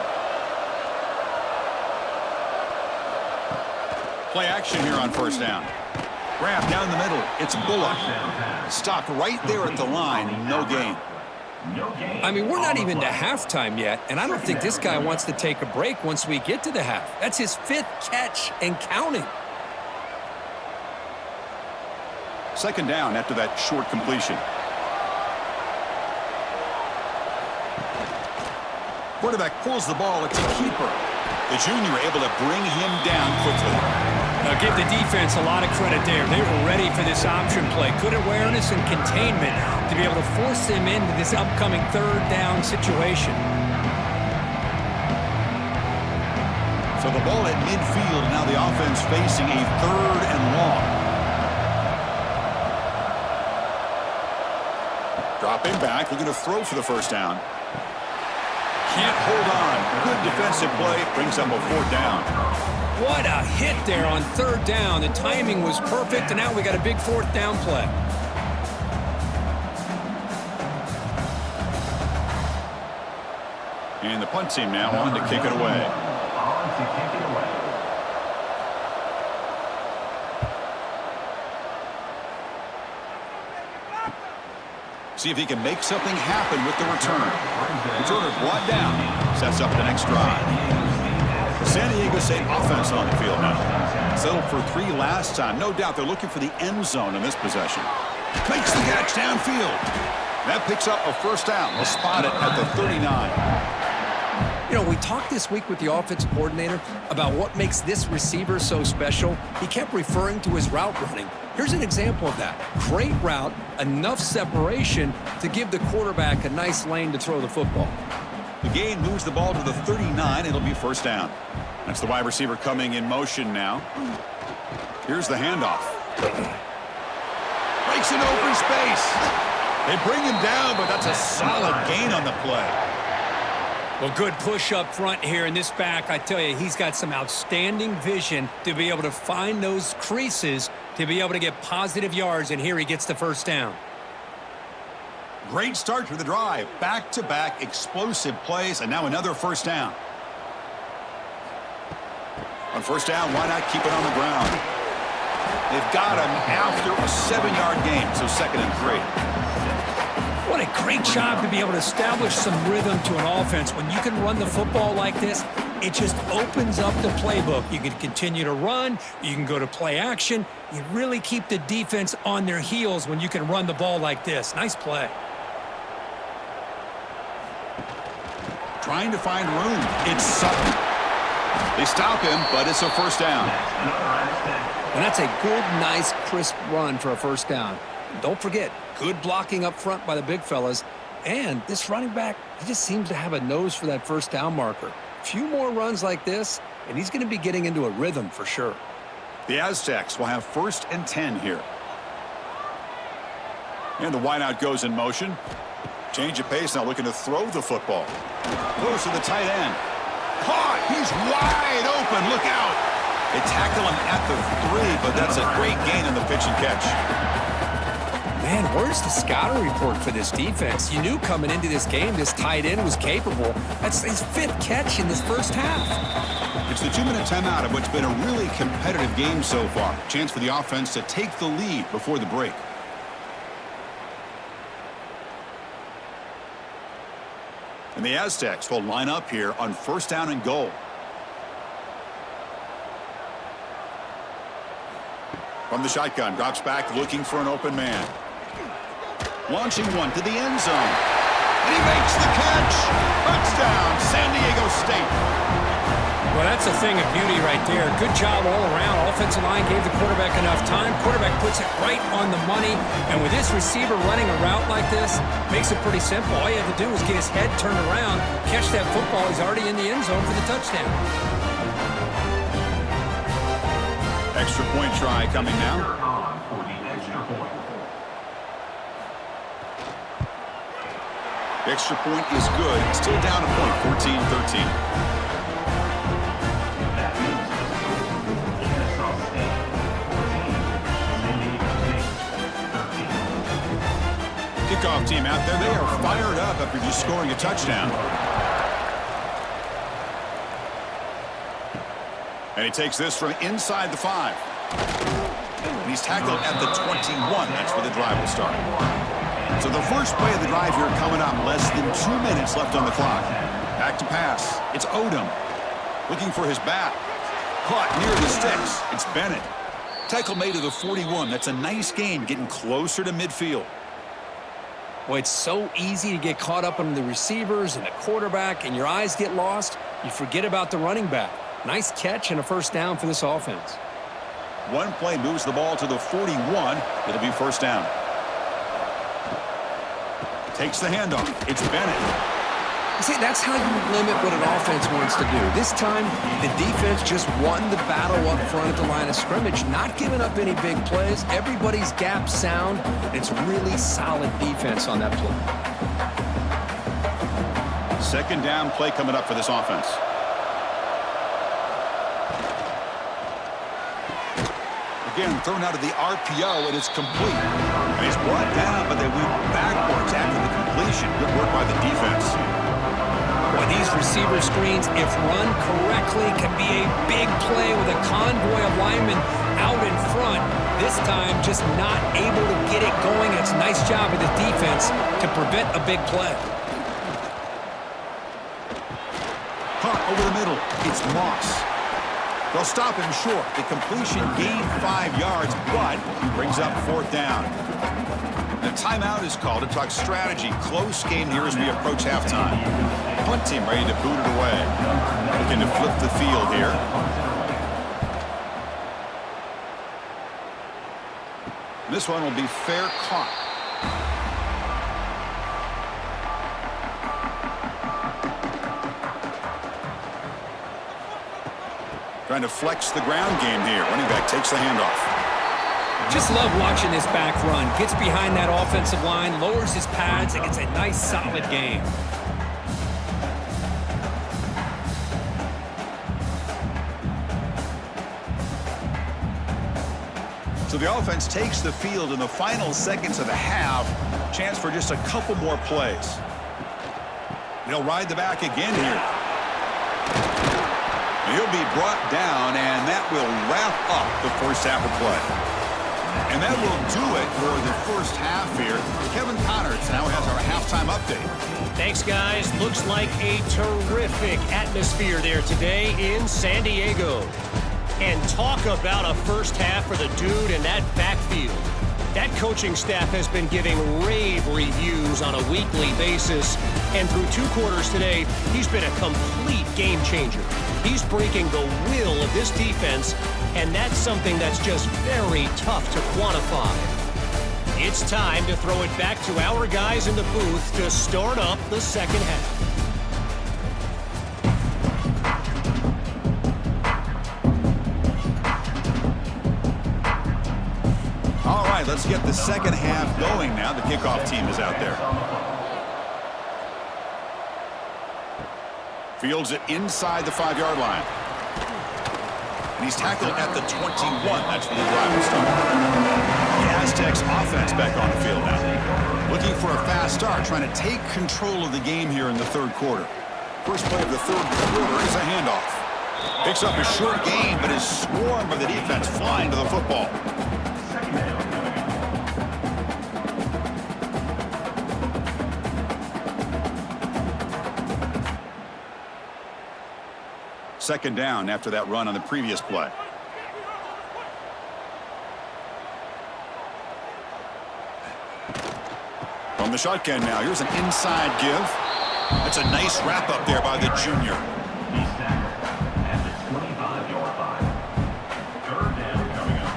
Play action here on first down. Grab down the middle. It's Bullock. Stopped right there at the line. No gain. I mean, we're not even to halftime yet, and I don't think this guy wants to take a break once we get to the half. That's his 5th catch and counting. 2nd down after that short completion. Quarterback pulls the ball. It's a keeper. The junior able to bring him down quickly. Now, give the defense a lot of credit there. They were ready for this option play. Good awareness and containment to be able to force them into this upcoming 3rd down situation. So the ball at midfield, and now the offense facing a 3rd and long. Dropping back, looking to throw for the first down. Can't hold on. Good defensive play, brings up a 4th down. What a hit there on third down. The timing was perfect, and now we got a big fourth down play. And the punt team now on to kick it away. On to kick it away. See if he can make something happen with the return. Returner brought down. Sets up the next drive. San Diego State offense on the field now. Settled for 3 last time. No doubt they're looking for the end zone in this possession. Makes the catch downfield. That picks up a first down. We'll spot it at the 39. You know, we talked this week with the offensive coordinator about what makes this receiver so special. He kept referring to his route running. Here's an example of that. Great route, enough separation to give the quarterback a nice lane to throw the football. The gain moves the ball to the 39. It'll be first down. That's the wide receiver coming in motion now. Here's the handoff. Breaks an open space. They bring him down, but that's a solid gain on the play. Well, good push up front here in this back. I tell you, he's got some outstanding vision to be able to find those creases to be able to get positive yards, and here he gets the first down. Great start to the drive. Back-to-back explosive plays, and now another first down. On first down, why not keep it on the ground? They've got him after a 7-yard gain, so 2nd and 3. What a great job to be able to establish some rhythm to an offense. When you can run the football like this, it just opens up the playbook. You can continue to run. You can go to play action. You really keep the defense on their heels when you can run the ball like this. Nice play. Trying to find room. It's Sutton. They stop him, but it's a first down. And that's a good, nice, crisp run for a first down. Don't forget, good blocking up front by the big fellas. And this running back, he just seems to have a nose for that first down marker. A few more runs like this, and he's going to be getting into a rhythm for sure. The Aztecs will have 1st and 10 here. And the wideout goes in motion. Change of pace, now looking to throw the football. Close to the tight end. Caught! He's wide open. Look out! They tackle him at the 3, but that's a great gain in the pitch and catch. Man, where's the scouting report for this defense? You knew coming into this game this tight end was capable. That's his 5th catch in this first half. It's the 2-minute timeout of what's been a really competitive game so far. Chance for the offense to take the lead before the break. And the Aztecs will line up here on first down and goal. From the shotgun, drops back looking for an open man. Launching one to the end zone. And he makes the catch. Touchdown, San Diego State. Well, that's a thing of beauty right there. Good job all around. Offensive line gave the quarterback enough time. Quarterback puts it right on the money. And with this receiver running a route like this, makes it pretty simple. All you have to do is get his head turned around, catch that football. He's already in the end zone for the touchdown. Extra point try coming now. For the extra point. The extra point is good. Still down a point, 14-13. That means Kennesaw State 14, San Diego State 13. Kickoff team out there. They are fired up after just scoring a touchdown. And he takes this from inside the 5. And he's tackled at the 21. That's where the drive will start. So the first play of the drive here coming up. Less than 2 minutes left on the clock. Back to pass. It's Odom. Looking for his back. Caught near the sticks. It's Bennett. Tackle made to the 41. That's a nice gain, getting closer to midfield. Well, it's so easy to get caught up on the receivers and the quarterback, and your eyes get lost. You forget about the running back. Nice catch and a first down for this offense. One play moves the ball to the 41. It'll be first down. Takes the handoff. It's Bennett. See, that's how you limit what an offense wants to do. This time, the defense just won the battle up front at the line of scrimmage, not giving up any big plays. Everybody's gap sound. It's really solid defense on that play. Second down play coming up for this offense. Again, thrown out of the RPO, and it's complete. And he's brought down, but they went backwards after the completion. Good work by the defense. Boy, these receiver screens, if run correctly, can be a big play with a convoy of linemen out in front. This time, just not able to get it going. It's a nice job of the defense to prevent a big play. Caught over the middle. It's Moss. They'll stop him short. The completion gained 5 yards, but he brings up 4th down. The timeout is called to talk strategy. Close game here as we approach halftime. Punt team ready to boot it away. Looking to flip the field here. This one will be fair caught. Trying to flex the ground game here. Running back takes the handoff. Just love watching this back run. Gets behind that offensive line, lowers his pads, and gets a nice solid game. So the offense takes the field in the final seconds of the half. Chance for just a couple more plays. They'll ride the back again here. He'll be brought down, and that will wrap up the first half of play. And that will do it for the first half here. Kevin Connors now has our halftime update. Thanks, guys. Looks like a terrific atmosphere there today in San Diego. And talk about a first half for the dude in that backfield. That coaching staff has been giving rave reviews on a weekly basis. And through 2 quarters today, he's been a complete game changer. He's breaking the will of this defense, and that's something that's just very tough to quantify. It's time to throw it back to our guys in the booth to start up the second half. All right, let's get the second half going now. The kickoff team is out there. Fields it inside the 5-yard line. And he's tackled at the 21. That's where the drive will start. The Aztecs offense back on the field now. Looking for a fast start, trying to take control of the game here in the 3rd quarter. First play of the 3rd quarter is a handoff. Picks up a short gain, but is swarmed by the defense flying to the football. Second down after that run on the previous play. From the shotgun now, here's an inside give. That's a nice wrap up there by the junior. He's tackled at the 25-yard line. 3rd down coming up.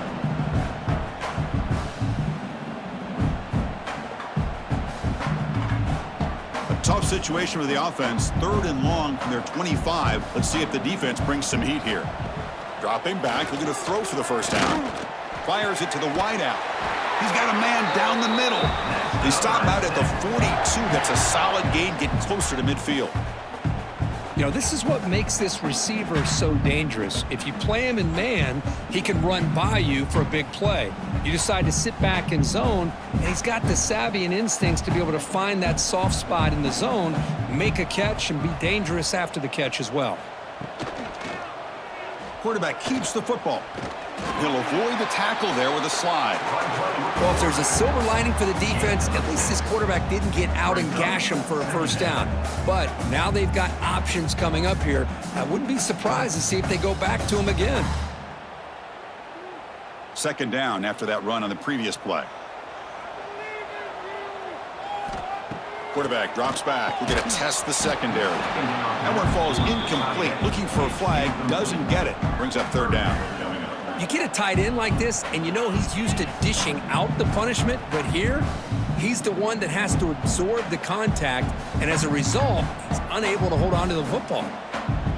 A tough situation for the offense. 3rd and long from their 25. Let's see if the defense brings some heat here. Dropping back, looking to throw for the first down. Fires it to the wideout. He's got a man down the middle. They stop out at the 42. That's a solid gain, getting closer to midfield. You know, this is what makes this receiver so dangerous. If you play him in man, he can run by you for a big play. You decide to sit back in zone, and he's got the savvy and instincts to be able to find that soft spot in the zone, make a catch, and be dangerous after the catch as well. Quarterback keeps the football. He'll avoid the tackle there with a slide. Well, if there's a silver lining for the defense, at least this quarterback didn't get out and gash him for a first down. But now they've got options coming up here. I wouldn't be surprised to see if they go back to him again. Second down after that run on the previous play. Quarterback drops back. We're going to test the secondary. That one falls incomplete. Looking for a flag. Doesn't get it. Brings up 3rd down. You get a tight end like this, and you know he's used to dishing out the punishment, but here, he's the one that has to absorb the contact, and as a result, he's unable to hold on to the football.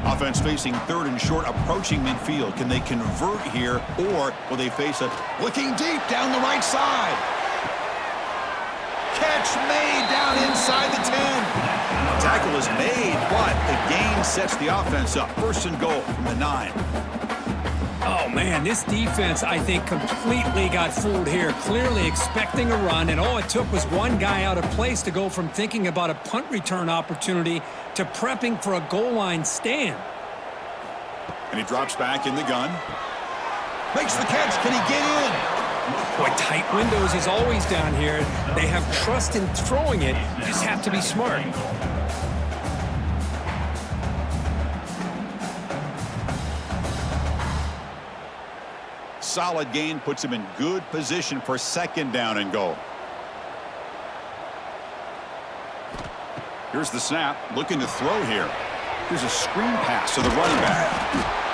Offense facing 3rd and short, approaching midfield. Can they convert here, or will they face a looking deep down the right side? Catch made down inside the 10. Tackle is made, but the gain sets the offense up. 1st and goal from the 9. Oh, man, this defense, I think, completely got fooled here. Clearly expecting a run, and all it took was one guy out of place to go from thinking about a punt return opportunity to prepping for a goal line stand. And he drops back in the gun. Makes the catch. Can he get in? Boy, tight windows is always down here. They have trust in throwing it. You just have to be smart. Solid gain puts him in good position for second down and goal. Here's the snap. Looking to throw here. Here's a screen pass to the running back.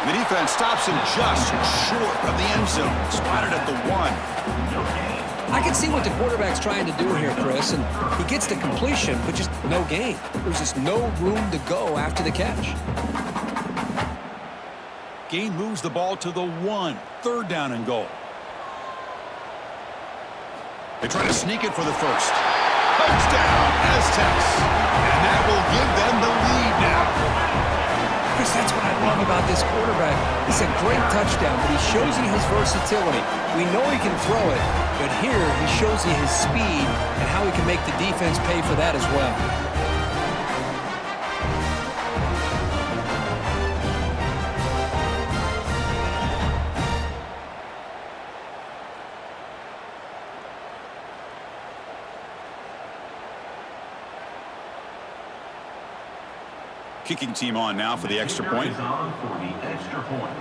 And the defense stops him just short of the end zone. Spotted at the 1. I can see what the quarterback's trying to do here, Chris, and he gets the completion, but just no gain. There's just no room to go after the catch. Gain moves the ball to the 1. Third down and goal. They try to sneak it for the first. Touchdown, Aztecs. And that will give them the lead now. Chris, that's what I love about this quarterback. It's a great touchdown, but he shows you his versatility. We know he can throw it, but here he shows you his speed and how he can make the defense pay for that as well. Kicking team on now for the extra point. Is on for the extra point.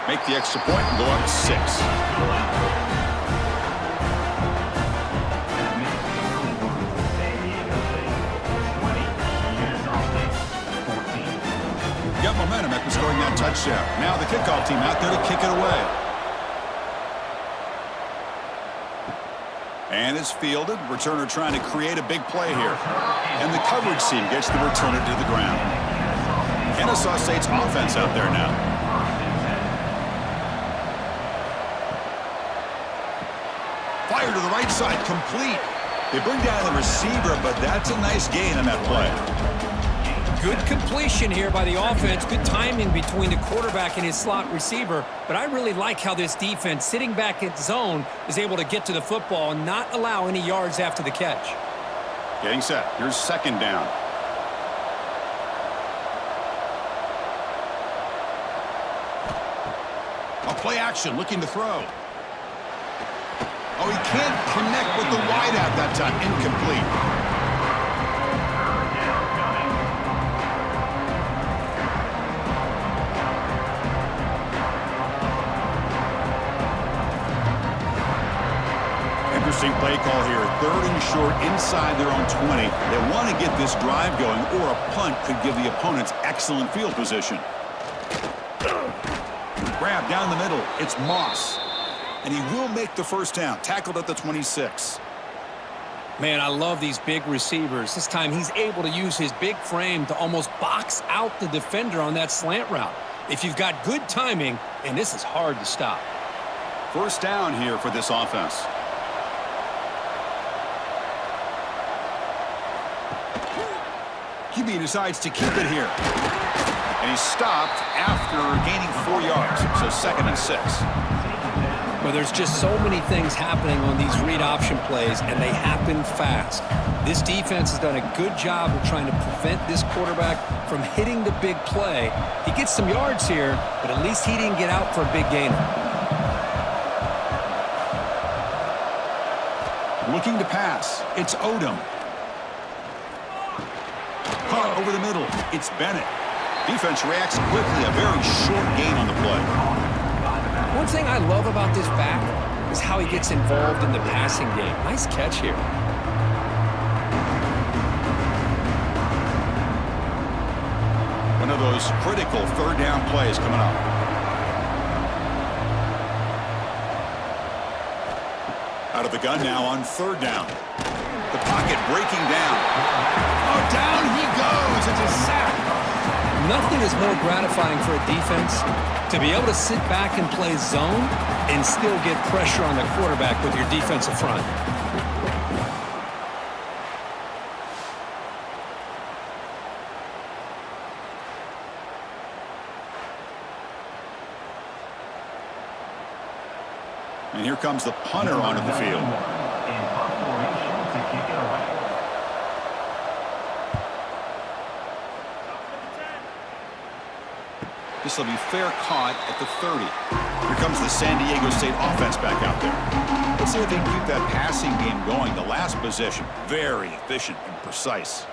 Make the extra point and go up 6. That makes the score San Diego State 20, Kennesaw State 14. Got momentum after scoring that touchdown. Now the kickoff team out there to kick it away. And it's fielded. Returner trying to create a big play here. And the coverage team gets the returner to the ground. Kennesaw State's offense out there now. Fire to the right side, complete. They bring down the receiver, but that's a nice gain on that play. Good completion here by the offense. Good timing between the quarterback and his slot receiver. But I really like how this defense, sitting back in zone, is able to get to the football and not allow any yards after the catch. Getting set. Here's second down. A play action, looking to throw. Oh, he can't connect with the wideout that time. Incomplete. Interesting play call here. 3rd and short inside their own 20. They want to get this drive going, or a punt could give the opponents excellent field position. Grab down the middle. It's Moss. And he will make the first down. Tackled at the 26. Man, I love these big receivers. This time he's able to use his big frame to almost box out the defender on that slant route. If you've got good timing, and this is hard to stop. First down here for this offense. QB decides to keep it here. And he's stopped after gaining 4 yards. So 2nd and 6. Well, there's just so many things happening on these read option plays, and they happen fast. This defense has done a good job of trying to prevent this quarterback from hitting the big play. He gets some yards here, but at least he didn't get out for a big gainer. Looking to pass. It's Odom. Caught over the middle. It's Bennett. Defense reacts quickly. A very short gain on the play. One thing I love about this back is how he gets involved in the passing game. Nice catch here. One of those critical 3rd down plays coming up. Out of the gun now on 3rd down. The pocket breaking down. Oh, down he goes. It's a sack. Nothing is more gratifying for a defense to be able to sit back and play zone and still get pressure on the quarterback with your defensive front. And here comes the punter onto the field. In punt formation to kick it away. This will be fair caught at the 30. Here comes the San Diego State offense back out there. Let's see if they can keep that passing game going. The last possession, very efficient and precise.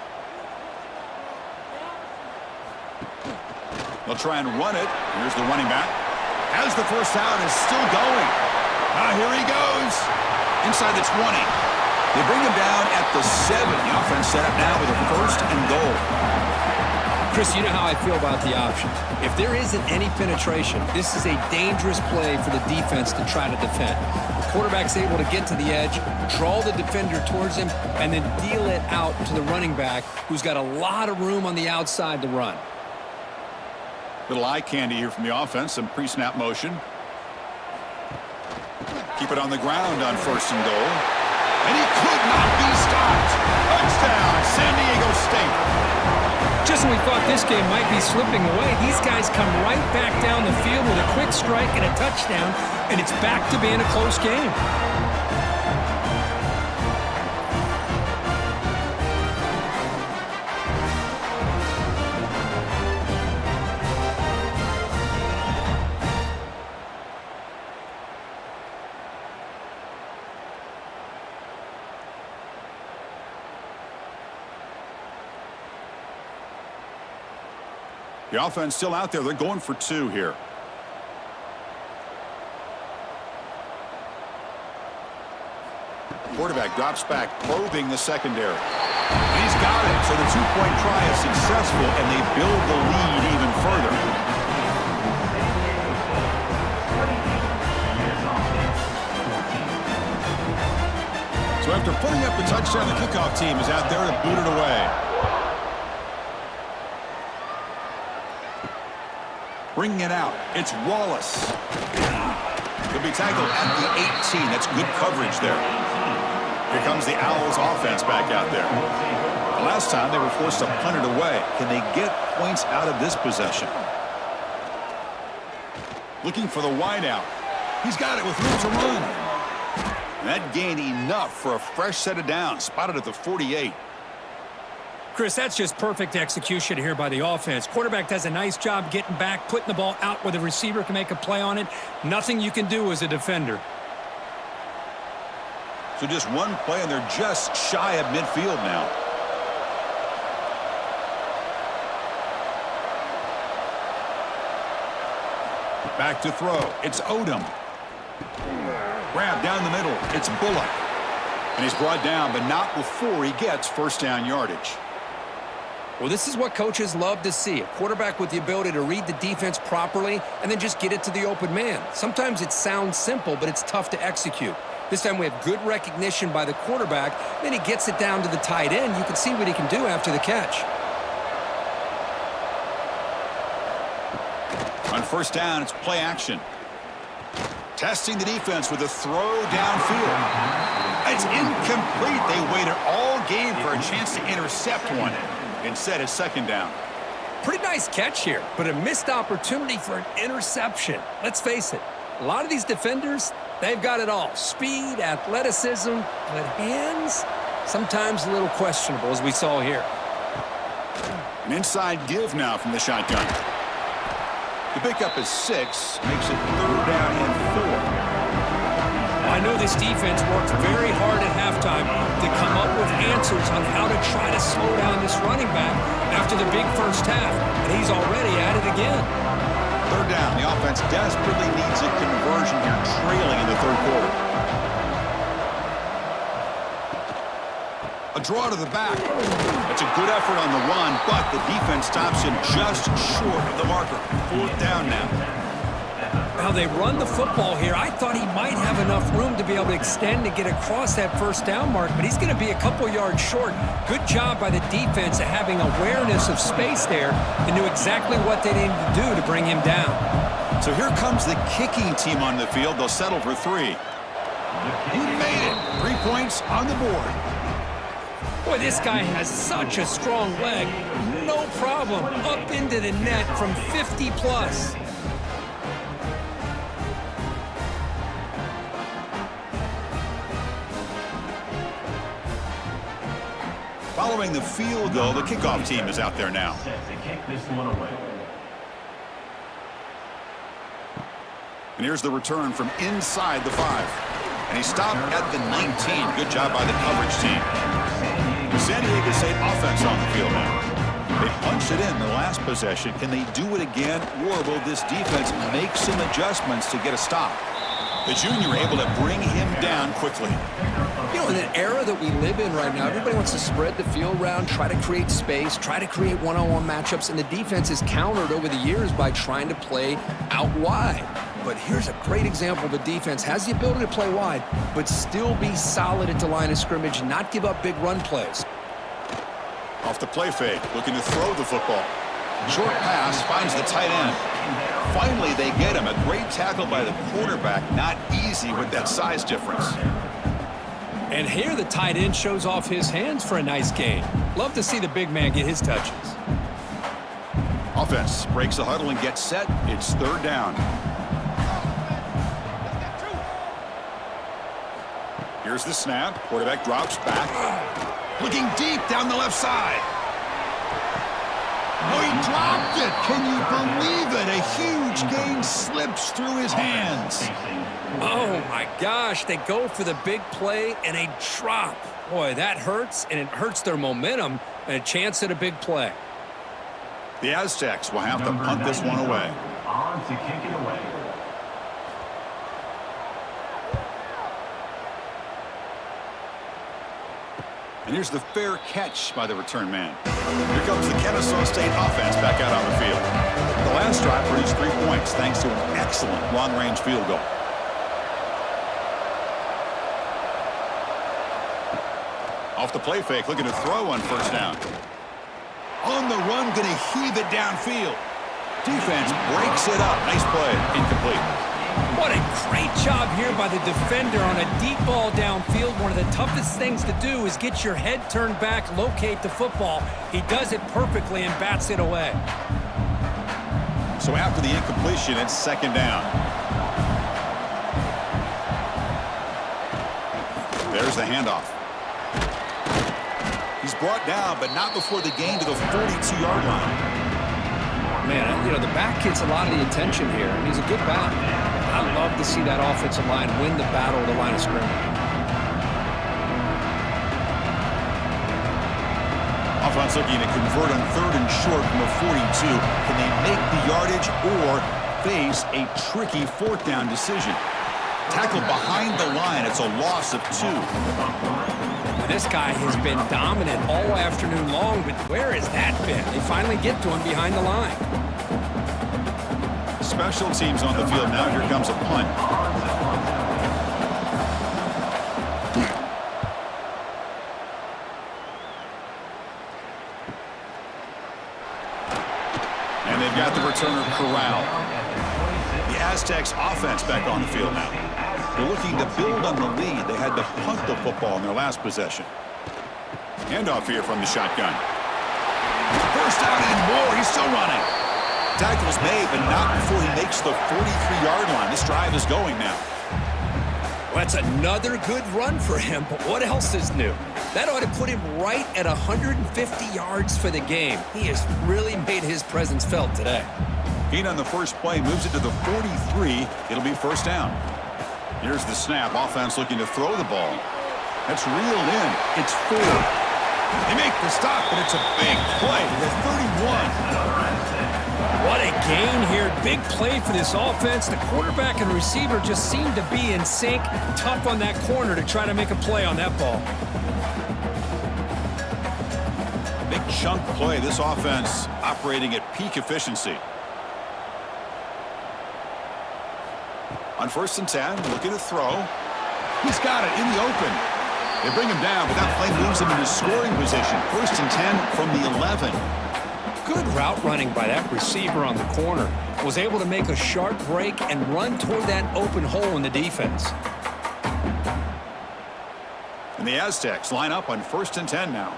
They'll try and run it. Here's the running back. As the first down is still going. Here he goes. Inside the 20. They bring him down at the 7. The offense set up now with a first and goal. Chris, you know how I feel about the option. If there isn't any penetration, this is a dangerous play for the defense to try to defend. The quarterback's able to get to the edge, draw the defender towards him, and then deal it out to the running back, who's got a lot of room on the outside to run. Little eye candy here from the offense, some pre-snap motion. Keep it on the ground on first and goal. And he could not be stopped. Touchdown, San Diego State. Just when we thought this game might be slipping away, these guys come right back down the field with a quick strike and a touchdown, and it's back to being a close game. The offense still out there. They're going for 2 here. Quarterback drops back, probing the secondary. He's got it. So the 2-point try is successful, and they build the lead even further. So after putting up the touchdown, the kickoff team is out there to boot it away. Bringing it out, it's Wallace. He'll be tackled at the 18. That's good coverage there. Here comes the Owls offense back out there. The last time they were forced to punt it away. Can they get points out of this possession? Looking for the wideout. He's got it with room to run. And that gained enough for a fresh set of downs. Spotted at the 48. Chris, that's just perfect execution here by the offense. Quarterback does a nice job getting back, putting the ball out where the receiver can make a play on it. Nothing you can do as a defender. So just one play, and they're just shy of midfield now. Back to throw. It's Odom. Grab down the middle. It's Bullock. And he's brought down, but not before he gets first down yardage. Well, this is what coaches love to see. A quarterback with the ability to read the defense properly and then just get it to the open man. Sometimes it sounds simple, but it's tough to execute. This time we have good recognition by the quarterback. Then he gets it down to the tight end. You can see what he can do after the catch. On first down, it's play action. Testing the defense with a throw downfield. It's incomplete. They waited all game for a chance to intercept one. Instead, it's second down. Pretty nice catch here, but a missed opportunity for an interception. Let's face it, a lot of these defenders, they've got it all. Speed, athleticism, but hands, sometimes a little questionable, as we saw here. An inside give now from the shotgun. The pickup is 6, makes it third down and 4. I know this defense worked very hard at halftime to come up with answers on how to try to slow down this running back after the big first half, and he's already at it again. Third down. The offense desperately needs a conversion here, trailing in the third quarter. A draw to the back. That's a good effort on the run, but the defense stops him just short of the marker. Fourth down now. Now they run the football here. I thought he might have enough room to be able to extend to get across that first down mark, but he's going to be a couple yards short. Good job by the defense of having awareness of space there and knew exactly what they needed to do to bring him down. So here comes the kicking team on the field. They'll settle for 3. He made it. 3 points on the board. Boy, this guy has such a strong leg. No problem. Up into the net from 50 plus. Following the field goal, the kickoff team is out there now. Set to kick this one away. And here's the return from inside the 5. And he stopped at the 19. Good job by the coverage team. The San Diego State offense on the field now. They punched it in the last possession. Can they do it again, or will this defense make some adjustments to get a stop? The junior able to bring him down quickly. You know, in an era that we live in right now, everybody wants to spread the field around, try to create space, try to create one-on-one matchups, and the defense is countered over the years by trying to play out wide. But here's a great example. The defense has the ability to play wide, but still be solid at the line of scrimmage, not give up big run plays. Off the play fake, looking to throw the football. Short pass, finds the tight end. Finally, they get him. A great tackle by the quarterback. Not easy with that size difference. And here the tight end shows off his hands for a nice gain. Love to see the big man get his touches. Offense breaks the huddle and gets set. It's third down. Here's the snap. Quarterback drops back. Looking deep down the left side. Oh, he dropped it. Can you believe it? A huge gain slips through his hands. Oh, my gosh. They go for the big play and a drop. Boy, that hurts, and it hurts their momentum and a chance at a big play. The Aztecs will have to punt this one away. On to kick it away. And here's the fair catch by the return man. Here comes the Kennesaw State offense back out on the field. The last drive produced 3 points thanks to an excellent long-range field goal. Off the play fake, looking to throw on first down. On the run, going to heave it downfield. Defense breaks it up. Nice play. Incomplete. What a great job here by the defender on a deep ball downfield. One of the toughest things to do is get your head turned back, locate the football. He does it perfectly and bats it away. So after the incompletion, it's second down. There's the handoff. He's brought down, but not before the gain to the 42-yard line. Man, you know, the back gets a lot of the attention here, and he's a good back. I love to see that offensive line win the battle at the line of scrimmage. Offense looking to convert on third and short from the 42. Can they make the yardage or face a tricky fourth down decision? Tackled behind the line. It's a loss of 2. This guy has been dominant all afternoon long, but where has that been? They finally get to him behind the line. Special teams on the field now. Here comes a punt. And they've got the returner corralled. The Aztecs offense back on the field now. They're looking to build on the lead. They had to punt the football in their last possession. Handoff here from the shotgun. First down and more. He's still running. Tackle's made, but not before he makes the 43-yard line. This drive is going now. Well, that's another good run for him, but what else is new? That ought to put him right at 150 yards for the game. He has really made his presence felt today. Keen on the first play, moves it to the 43. It'll be first down. Here's the snap. Offense looking to throw the ball. That's reeled in. It's 4. They make the stop, but it's a big play. The 31. What a gain here. Big play for this offense. The quarterback and receiver just seem to be in sync. Tough on that corner to try to make a play on that ball. Big chunk play. This offense operating at peak efficiency. On first and 10, looking to throw. He's got it in the open. They bring him down, but that play moves him into scoring position. First and 10 from the 11. Good route running by that receiver on the corner. Was able to make a sharp break and run toward that open hole in the defense. And the Aztecs line up on first and 10 now.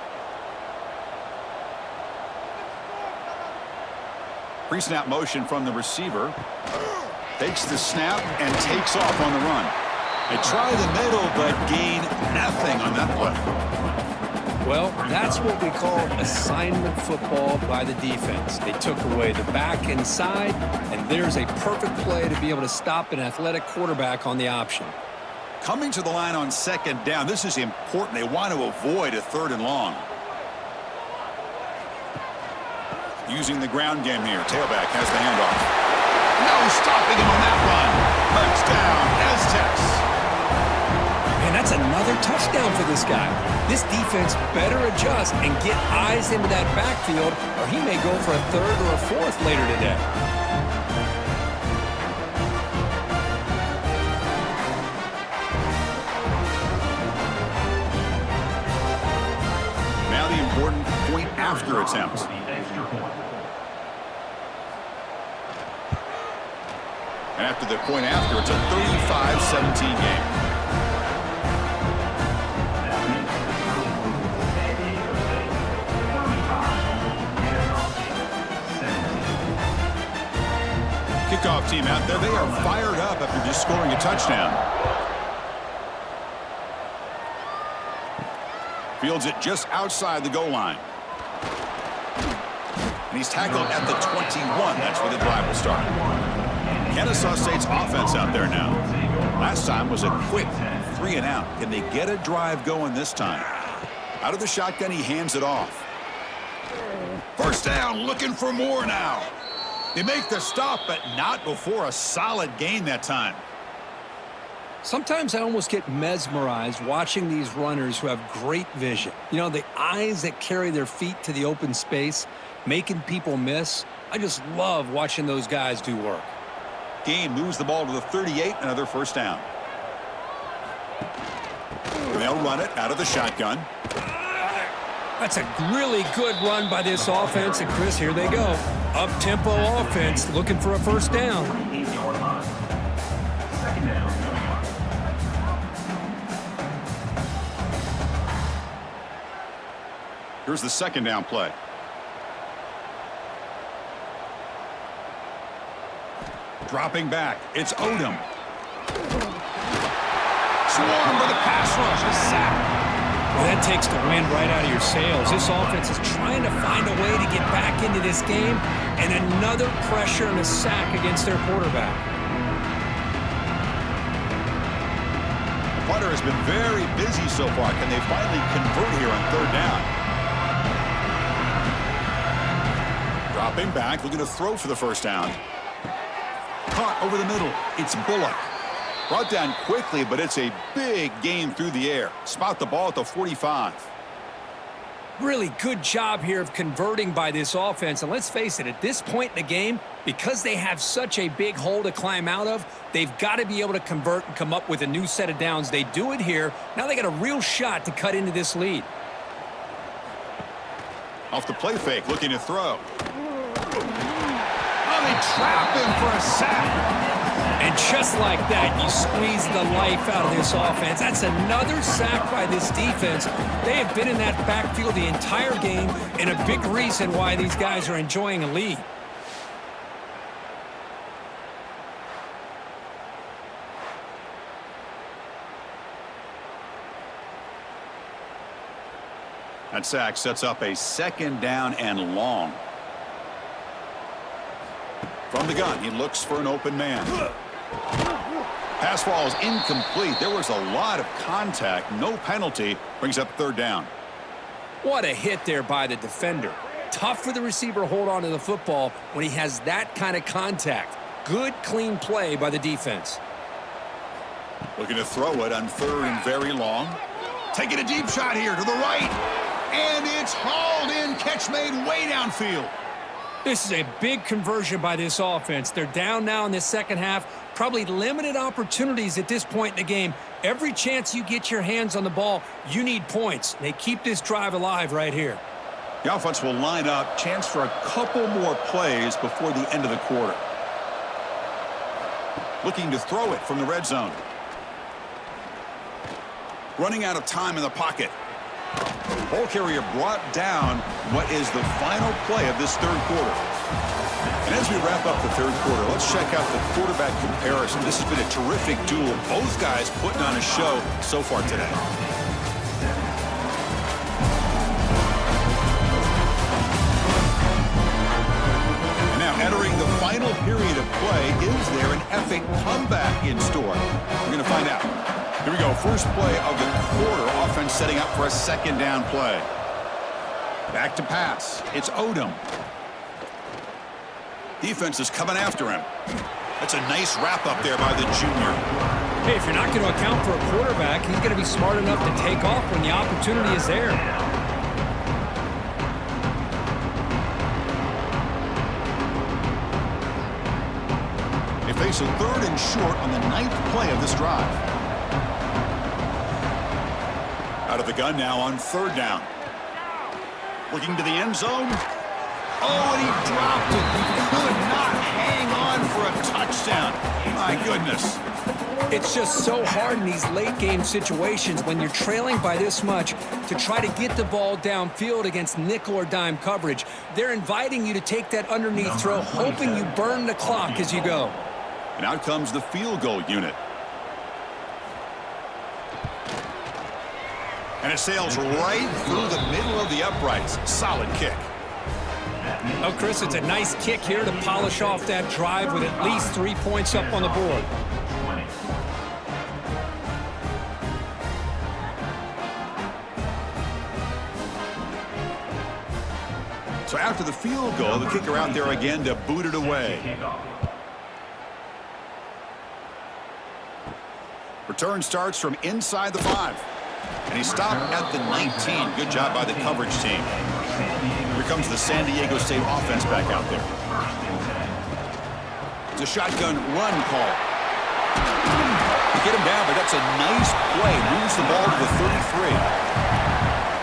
Pre-snap motion from the receiver. Takes the snap and takes off on the run. They try the middle, but gain nothing on that play. Well, that's what we call assignment football by the defense. They took away the back inside, and there's a perfect play to be able to stop an athletic quarterback on the option. Coming to the line on second down, this is important. They want to avoid a 3rd and long. Using the ground game here. Tailback has the handoff. No stopping him on that run. Touchdown, Aztecs. Man, that's another touchdown for this guy. This defense better adjust and get eyes into that backfield, or he may go for a 3rd or a 4th later today. Now the important point after attempt. And after the point after, it's a 35-17 game. Kickoff team out there. They are fired up after just scoring a touchdown. Fields it just outside the goal line. And he's tackled at the 21. That's where the drive will start. Kennesaw State's offense out there now. Last time was a quick 3 and out. Can they get a drive going this time? Out of the shotgun, he hands it off. First down, looking for more now. They make the stop, but not before a solid gain that time. Sometimes I almost get mesmerized watching these runners who have great vision. You know, the eyes that carry their feet to the open space, making people miss. I just love watching those guys do work. Gain moves the ball to the 38, another first down. They'll run it out of the shotgun. That's a really good run by this offense, and Chris, here they go. Up-tempo offense looking for a first down. Second down. Here's the second down play. Dropping back, it's Odom. Swarm with a pass rush, a sack. Well, that takes the wind right out of your sails. This offense is trying to find a way to get back into this game, and another pressure and a sack against their quarterback. The punter has been very busy so far. Can they finally convert here on 3rd down? Dropping back, looking to throw for the first down. Caught over the middle. It's Bullock. Brought down quickly, but it's a big gain through the air. Spot the ball at the 45. Really good job here of converting by this offense. And let's face it, at this point in the game, because they have such a big hole to climb out of, they've got to be able to convert and come up with a new set of downs. They do it here. Now they got a real shot to cut into this lead. Off the play fake, looking to throw. Oh, they trap him for a sack. And just like that, you squeeze the life out of this offense. That's another sack by this defense. They have been in that backfield the entire game, and a big reason why these guys are enjoying a lead. That sack sets up a second down and long. From the gun, he looks for an open man. Pass ball is incomplete. There was a lot of contact. No penalty. Brings up 3rd down. What a hit there by the defender. Tough for the receiver to hold on to the football when he has that kind of contact. Good, clean play by the defense. Looking to throw it on 3rd and very long. Taking a deep shot here to the right. And it's hauled in. Catch made way downfield. This is a big conversion by this offense. They're down now in the second half. Probably limited opportunities at this point in the game. Every chance you get your hands on the ball, you need points. They keep this drive alive right here. The offense will line up. Chance for a couple more plays before the end of the quarter. Looking to throw it from the red zone. Running out of time in the pocket. Ball carrier brought down what is the final play of this 3rd quarter. And as we wrap up the 3rd quarter, let's check out the quarterback comparison. This has been a terrific duel. Both guys putting on a show so far today. epic comeback in store? We're going to find out. Here we go. First play of the quarter. Offense setting up for a second down play. Back to pass. It's Odom. Defense is coming after him. That's a nice wrap up there by the junior. Hey, if you're not going to account for a quarterback, he's going to be smart enough to take off when the opportunity is there. They face a 3rd and short on the 9th play of this drive. Out of the gun now on 3rd down. Looking to the end zone. Oh, and he dropped it. He could not hang on for a touchdown. My goodness. It's just so hard in these late-game situations when you're trailing by this much to try to get the ball downfield against nickel or dime coverage. They're inviting you to take that underneath throw, hoping you burn the clock as you go. And out comes the field goal unit. And it sails right through the middle of the uprights. Solid kick. Oh, Chris, it's a nice kick here to polish off that drive with at least 3 points up on the board. So after the field goal, the kicker out there again to boot it away. Return starts from inside the 5. And he stopped at the 19. Good job by the coverage team. Here comes the San Diego State offense back out there. It's a shotgun run call. You get him down, but that's a nice play. Moves the ball to the 33.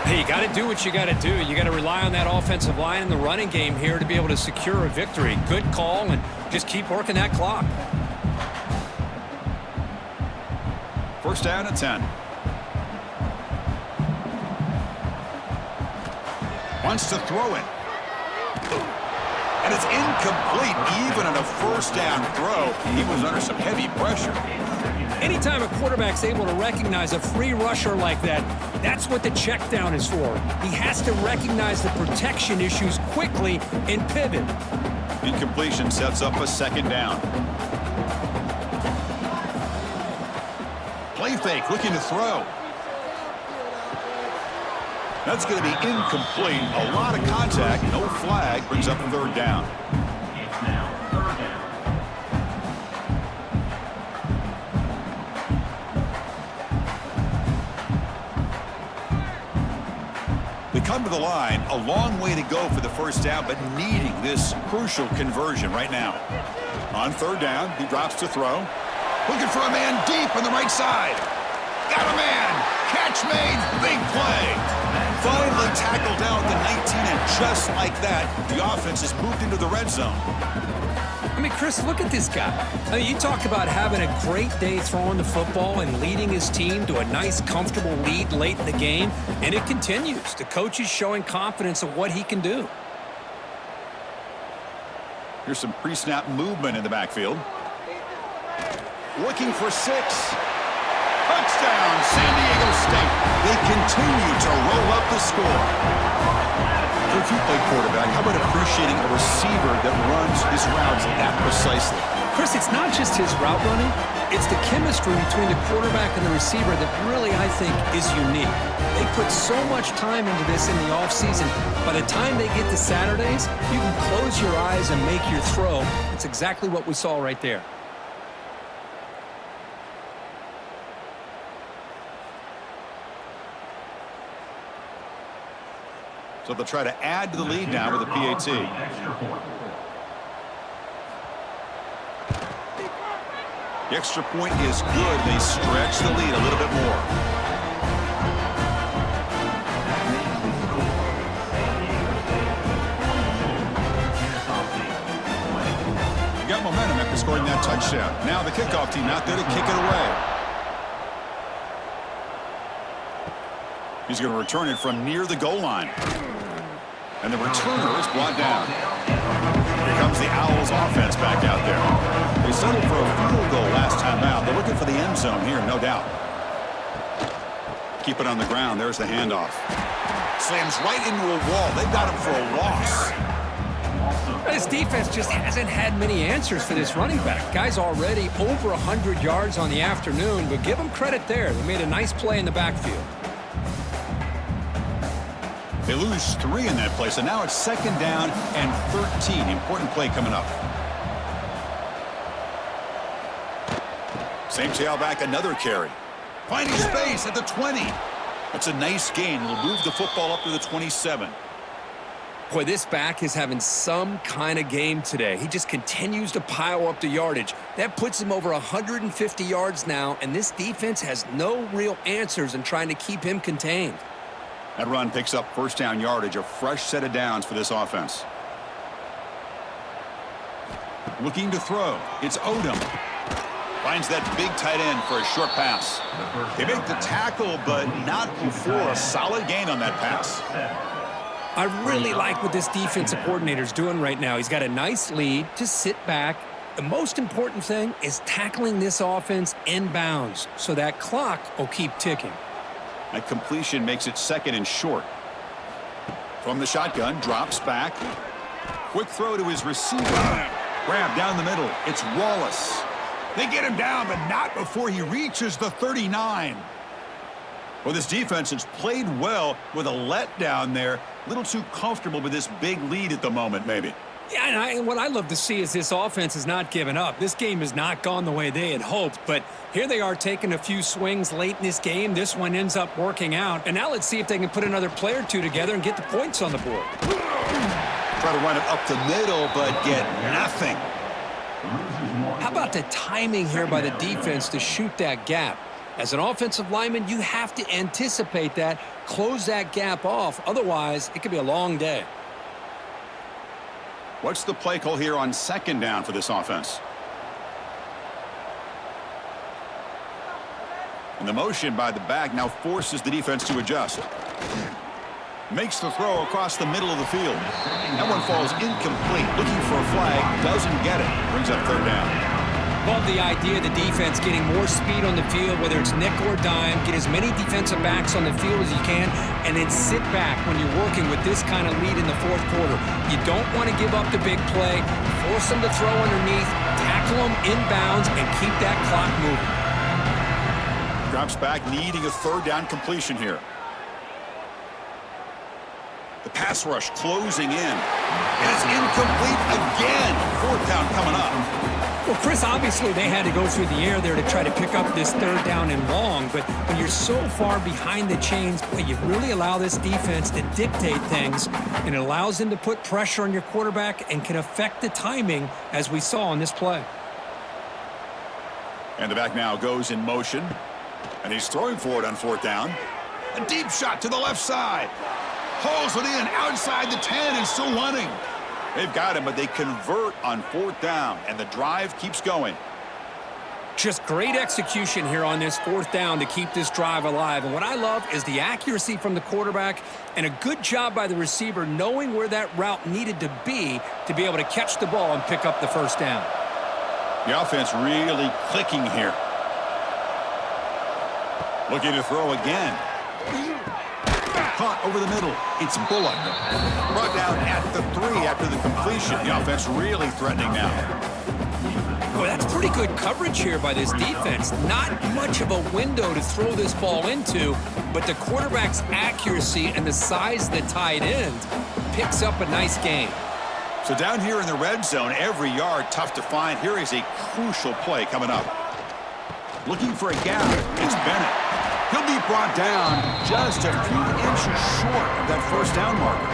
Hey, you got to do what you got to do. You got to rely on that offensive line in the running game here to be able to secure a victory. Good call, and just keep working that clock. First down at 10. Wants to throw it. And it's incomplete. Even on a first down throw, he was under some heavy pressure. Anytime a quarterback's able to recognize a free rusher like that, that's what the check down is for. He has to recognize the protection issues quickly and pivot. Incompletion sets up a second down. Play fake, looking to throw. That's going to be incomplete. A lot of contact, no flag, brings up 3rd down. It's now 3rd down. They come to the line, a long way to go for the first down, but needing this crucial conversion right now. On 3rd down, he drops to throw. Looking for a man deep on the right side. Got a man. Catch made. Big play. Finally tackled down at the 19, and just like that, the offense has moved into the red zone. I mean, Chris, look at this guy. I mean, you talk about having a great day throwing the football and leading his team to a nice, comfortable lead late in the game, and it continues. The coach is showing confidence of what he can do. Here's some pre-snap movement in the backfield. Looking for 6. Touchdown, San Diego State. They continue to roll up the score. If you play quarterback, how about appreciating a receiver that runs his routes that precisely? Chris, it's not just his route running. It's the chemistry between the quarterback and the receiver that really, I think, is unique. They put so much time into this in the offseason. By the time they get to Saturdays, you can close your eyes and make your throw. It's exactly what we saw right there. So they'll try to add to the lead now with a PAT. The extra point is good. They stretch the lead a little bit more. You got momentum after scoring that touchdown. Now the kickoff team out there to kick it away. He's going to return it from near the goal line. And the returner is brought down. Here comes the Owls offense back out there. They settled for a field goal last time out. They're looking for the end zone here, no doubt. Keep it on the ground. There's the handoff. Slams right into a wall. They've got him for a loss. It's defense just hasn't had many answers for this running back. Guy's already over 100 yards on the afternoon, but give him credit there. They made a nice play in the backfield. They lose 3 in that play, so now it's 2nd down and 13. Important play coming up. Same tailback, another carry. Finding space at the 20. That's a nice gain. Will move the football up to the 27. Boy, this back is having some kind of game today. He just continues to pile up the yardage. That puts him over 150 yards now, and this defense has no real answers in trying to keep him contained. That run picks up 1st down yardage, a fresh set of downs for this offense. Looking to throw. It's Odom. Finds that big tight end for a short pass. They make the tackle, but not before a solid gain on that pass. I really like what this defensive coordinator's doing right now. He's got a nice lead. Just sit back. The most important thing is tackling this offense inbounds so that clock will keep ticking. That completion makes it 2nd and short. From the shotgun, drops back. Quick throw to his receiver. Grab down the middle. It's Wallace. They get him down, but not before he reaches the 39. Well, this defense has played well with a letdown there. A little too comfortable with this big lead at the moment, maybe. Yeah, and what I love to see is this offense has not given up. This game has not gone the way they had hoped, but here they are taking a few swings late in this game. This one ends up working out, and now let's see if they can put another play or two together and get the points on the board. Try to run it up the middle, but get nothing. How about the timing here by the defense to shoot that gap? As an offensive lineman, you have to anticipate that, close that gap off. Otherwise, it could be a long day. What's the play call here on 2nd down for this offense? And the motion by the back now forces the defense to adjust. Makes the throw across the middle of the field. That one falls incomplete. Looking for a flag. Doesn't get it. Brings up 3rd down. Love the idea of the defense getting more speed on the field, whether it's nickel or dime. Get as many defensive backs on the field as you can, and then sit back when you're working with this kind of lead in the 4th quarter. You don't want to give up the big play. Force them to throw underneath, tackle them inbounds, and keep that clock moving. Drops back, needing a 3rd down completion here. The pass rush closing in. And it's incomplete again. 4th down coming up. Well, Chris, obviously they had to go through the air there to try to pick up this 3rd down and long, but when you're so far behind the chains, boy, you really allow this defense to dictate things, and it allows them to put pressure on your quarterback and can affect the timing, as we saw on this play. And the back now goes in motion, and he's throwing for it on 4th down. A deep shot to the left side. Hauls it in outside the 10 and still running. They've got him, but they convert on 4th down, and the drive keeps going. Just great execution here on this 4th down to keep this drive alive. And what I love is the accuracy from the quarterback and a good job by the receiver knowing where that route needed to be able to catch the ball and pick up the 1st down. The offense really clicking here. Looking to throw again. Caught over the middle. It's Bullock. Brought down at the 3 after the completion. The offense really threatening now. Boy, that's pretty good coverage here by this defense. Not much of a window to throw this ball into, but the quarterback's accuracy and the size of the tight end picks up a nice gain. So down here in the red zone, every yard tough to find. Here is a crucial play coming up. Looking for a gap. It's Bennett. He'll be brought down just a few inches short of that 1st down marker.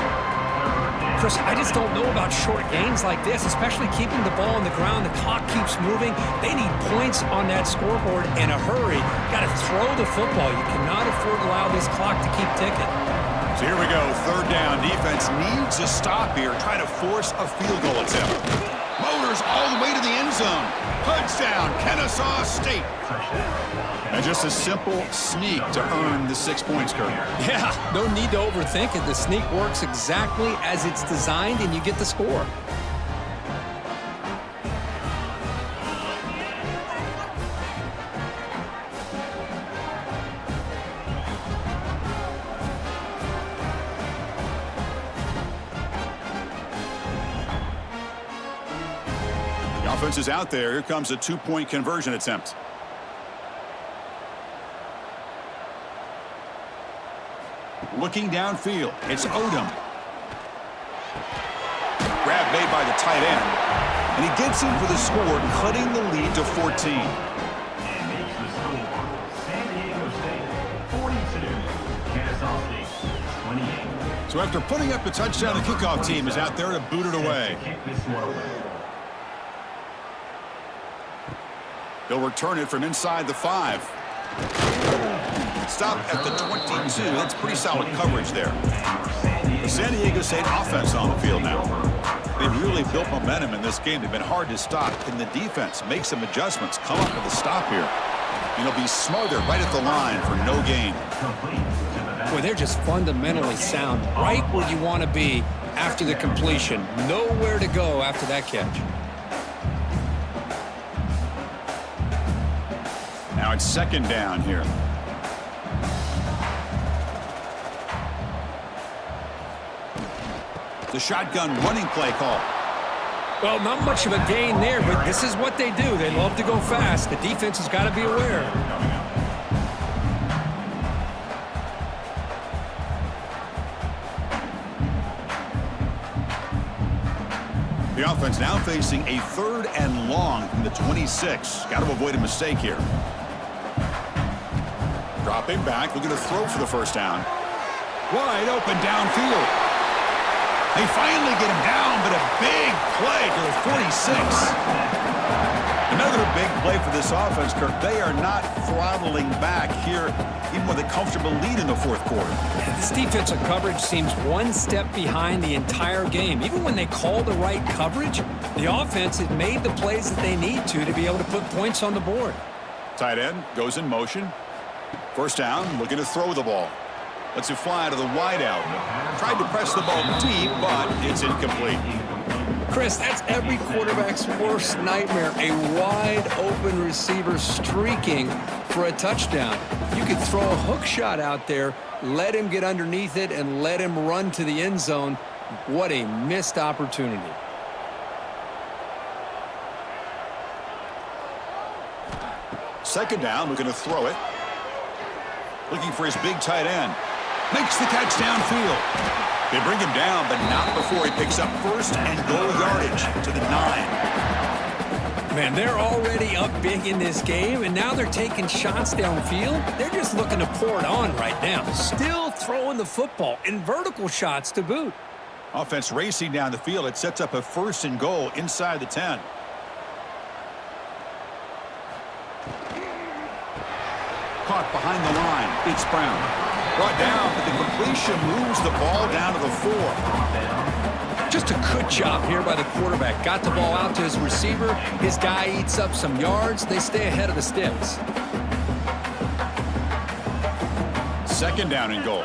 Chris, I just don't know about short gains like this, especially keeping the ball on the ground. The clock keeps moving. They need points on that scoreboard in a hurry. Got to throw the football. You cannot afford to allow this clock to keep ticking. So here we go. 3rd down. Defense needs a stop here. Try to force a field goal attempt. Motors all the way to the end zone. Touchdown, Kennesaw State. And just a simple sneak to earn the 6 points, Kurt. Yeah, no need to overthink it. The sneak works exactly as it's designed, and you get the score. The offense is out there. Here comes a two-point conversion attempt. Looking downfield, it's Odom. Grab made by the tight end. And he gets in for the score, cutting the lead to 14. And makes the score. San Diego State 42. Kennesaw State 28. So after putting up a touchdown, the kickoff team is out there to boot it away. Kick this one away. They'll return it from inside the 5. Stop at the 22. That's pretty solid coverage there. The San Diego State offense on the field now. They've really built momentum in this game. They've been hard to stop. Can the defense make some adjustments, come up with a stop here? And it'll be smothered right at the line for no gain. Boy, they're just fundamentally sound, right where you want to be after the completion. Nowhere to go after that catch. Now it's second down here. The shotgun running play call. Well, not much of a gain there, but this is what they do. They love to go fast. The defense has got to be aware. The offense now facing a 3rd and long from the 26. Got to avoid a mistake here. Dropping back, looking to throw for the first down. Wide open downfield. They finally get him down, but a big play to the 46. Another big play for this offense, Kirk. They are not throttling back here, even with a comfortable lead in the 4th quarter. This defensive coverage seems one step behind the entire game. Even when they call the right coverage, the offense has made the plays that they need to be able to put points on the board. Tight end goes in motion. First down, looking to throw the ball. Lets it fly to the wideout. Tried to press the ball deep, but it's incomplete. Chris, that's every quarterback's worst nightmare. A wide-open receiver streaking for a touchdown. You could throw a hook shot out there, let him get underneath it, and let him run to the end zone. What a missed opportunity. Second down, looking to throw it. Looking for his big tight end. Makes the catch downfield. They bring him down, but not before he picks up 1st and goal yardage to the 9. Man, they're already up big in this game, and now they're taking shots downfield. They're just looking to pour it on right now. Still throwing the football, and vertical shots to boot. Offense racing down the field. It sets up a 1st and goal inside the 10. Caught behind the line. It's Brown. Brought down, but the completion moves the ball down to the 4. Just a good job here by the quarterback. Got the ball out to his receiver. His guy eats up some yards. They stay ahead of the sticks. Second down and goal.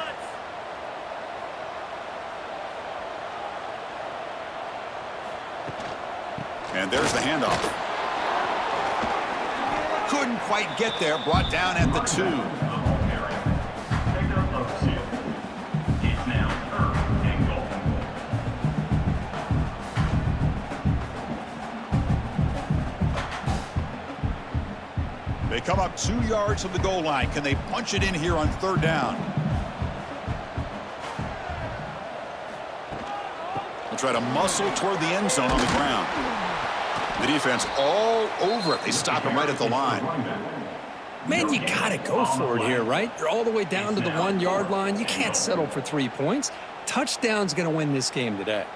And there's the handoff. Couldn't quite get there. Brought down at the 2. It's now 3rd and goal. They come up 2 yards from the goal line. Can they punch it in here on 3rd down? They'll try to muscle toward the end zone on the ground. The defense all over it. They stop him right at the line. Man, you got to go for it here, right? You're all the way down to the 1-yard line. You can't settle for 3 points. Touchdown's going to win this game today.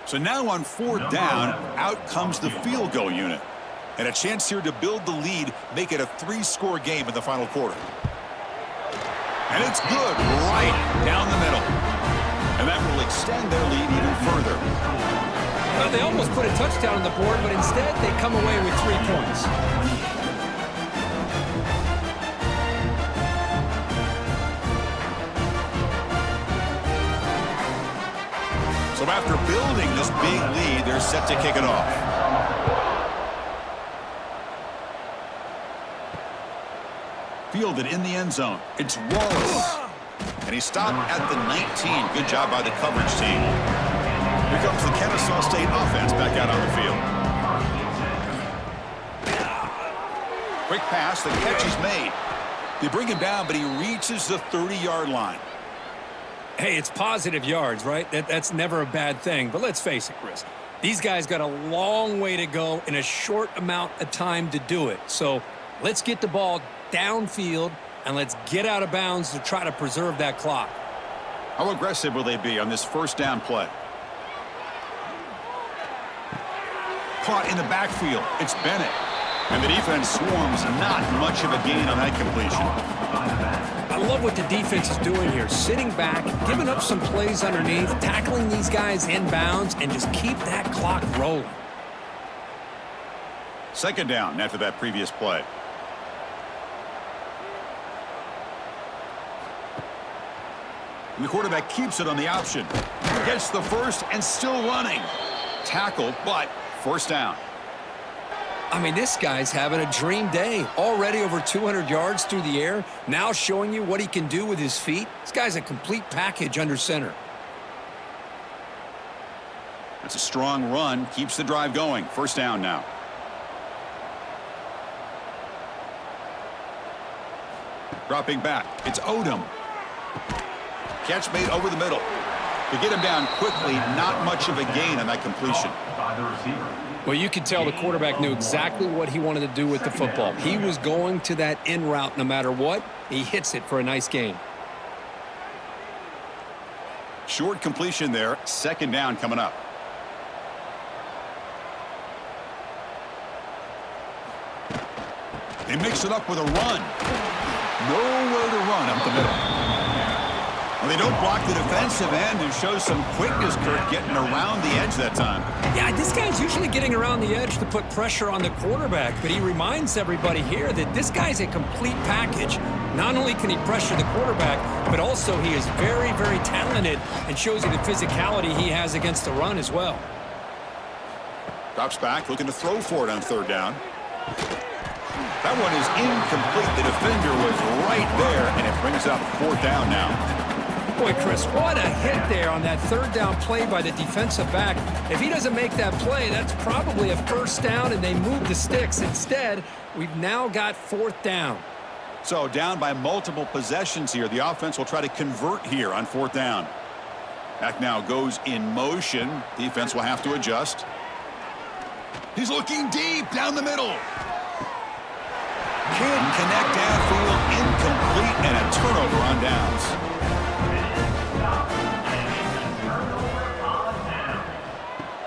So now on 4th down, out comes the field goal unit. And a chance here to build the lead, make it a 3-score game in the final quarter. And it's good right down the middle. And that will extend their lead even further. Well, they almost put a touchdown on the board, but instead they come away with 3 points. So after building this big lead, they're set to kick it off. Fielded in the end zone. It's Wallace. And he stopped at the 19. Good job by the coverage team. Here comes the Kennesaw State offense back out on the field. Quick pass, the catch is made. They bring him down, but he reaches the 30-yard line. Hey, it's positive yards, right? That's never a bad thing. But let's face it, Chris. These guys got a long way to go in a short amount of time to do it. So let's get the ball downfield, and let's get out of bounds to try to preserve that clock. How aggressive will they be on this first down play? Caught in the backfield. It's Bennett. And the defense swarms, not much of a gain on that completion. I love what the defense is doing here. Sitting back, giving up some plays underneath, tackling these guys inbounds, and just keep that clock rolling. Second down after that previous play. And the quarterback keeps it on the option. Gets the first and still running. Tackle, but first down. I mean, this guy's having a dream day. Already over 200 yards through the air. Now showing you what he can do with his feet. This guy's a complete package under center. That's a strong run. Keeps the drive going. First down now. Dropping back. It's Odom. Catch made over the middle. To get him down quickly, not much of a gain on that completion. By the receiver. Well, you could tell the quarterback knew exactly what he wanted to do with the football. He was going to that in route no matter what. He hits it for a nice gain. Short completion there. Second down coming up. They mix it up with a run. Nowhere to run up the middle. Well, they don't block the defensive end and show some quickness, Kurt, getting around the edge that time. Yeah, this guy's usually getting around the edge to put pressure on the quarterback, but he reminds everybody here that this guy's a complete package. Not only can he pressure the quarterback, but also he is very, very talented and shows you the physicality he has against the run as well. Drops back, looking to throw for it on third down. That one is incomplete. The defender was right there, and it brings up fourth down now. Boy, Chris, what a hit there on that third down play by the defensive back. If he doesn't make that play, that's probably a first down, and they move the sticks. Instead, we've now got fourth down. So down by multiple possessions here. The offense will try to convert here on fourth down. Back now goes in motion. Defense will have to adjust. He's looking deep down the middle. Couldn't connect downfield, incomplete, and a turnover on downs.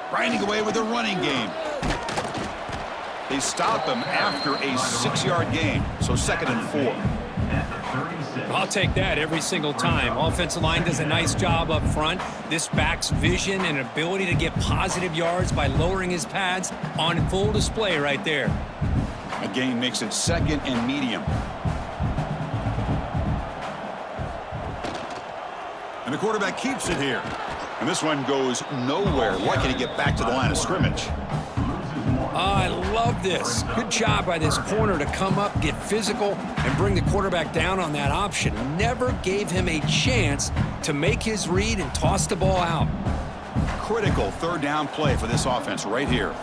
Grinding away with the running game. They stop him after a 6-yard gain, so second and 4. I'll take that every single time. Offensive line does a nice job up front. This back's vision and ability to get positive yards by lowering his pads on full display right there. A gain makes it second and medium. And the quarterback keeps it here. And this one goes nowhere. Lucky to get back to the line of scrimmage. I love this. Good job by this corner to come up, get physical, and bring the quarterback down on that option. Never gave him a chance to make his read and toss the ball out. Critical third down play for this offense right here.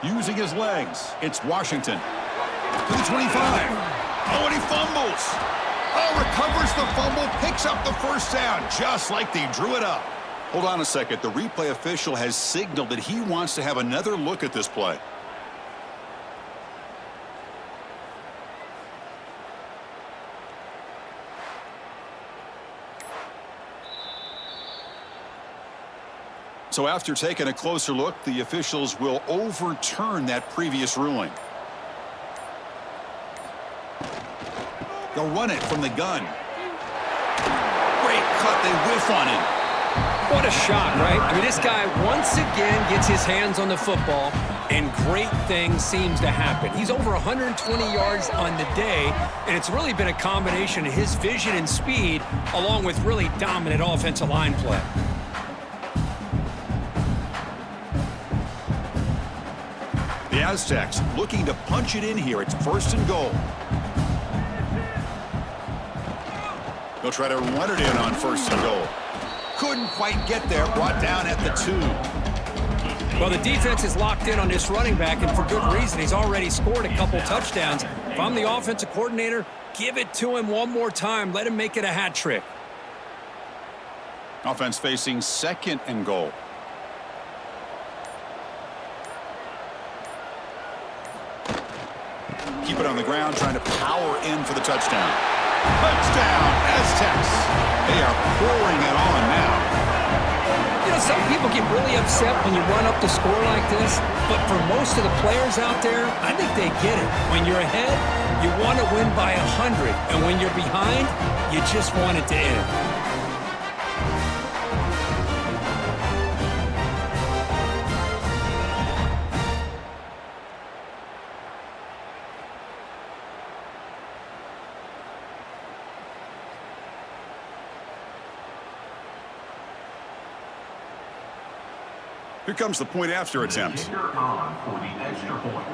Using his legs, it's Washington. To the 25. Oh, and he fumbles. Oh, recovers the fumble, picks up the first down, just like they drew it up. Hold on a second. The replay official has signaled that he wants to have another look at this play. So after taking a closer look, the officials will overturn that previous ruling. They'll run it from the gun. Great cut. They whiff on him. What a shot, right? I mean, this guy once again gets his hands on the football, and great things seems to happen. He's over 120 yards on the day, and it's really been a combination of his vision and speed along with really dominant offensive line play. The Aztecs looking to punch it in here. It's 1st and goal. They'll try to run it in on 1st and goal. Couldn't quite get there. Brought down at the 2. Well, the defense is locked in on this running back, and for good reason. He's already scored a couple touchdowns. If I'm the offensive coordinator, give it to him one more time. Let him make it a hat trick. Offense facing 2nd and goal. Keep it on the ground, trying to power in for the touchdown. Touchdown, Aztecs. They are pouring it on now. You know, some people get really upset when you run up the score like this, but for most of the players out there, I think they get it. When you're ahead, you want to win by 100, and when you're behind, you just want it to end. Here comes the point after attempt. Kicker on for the extra point.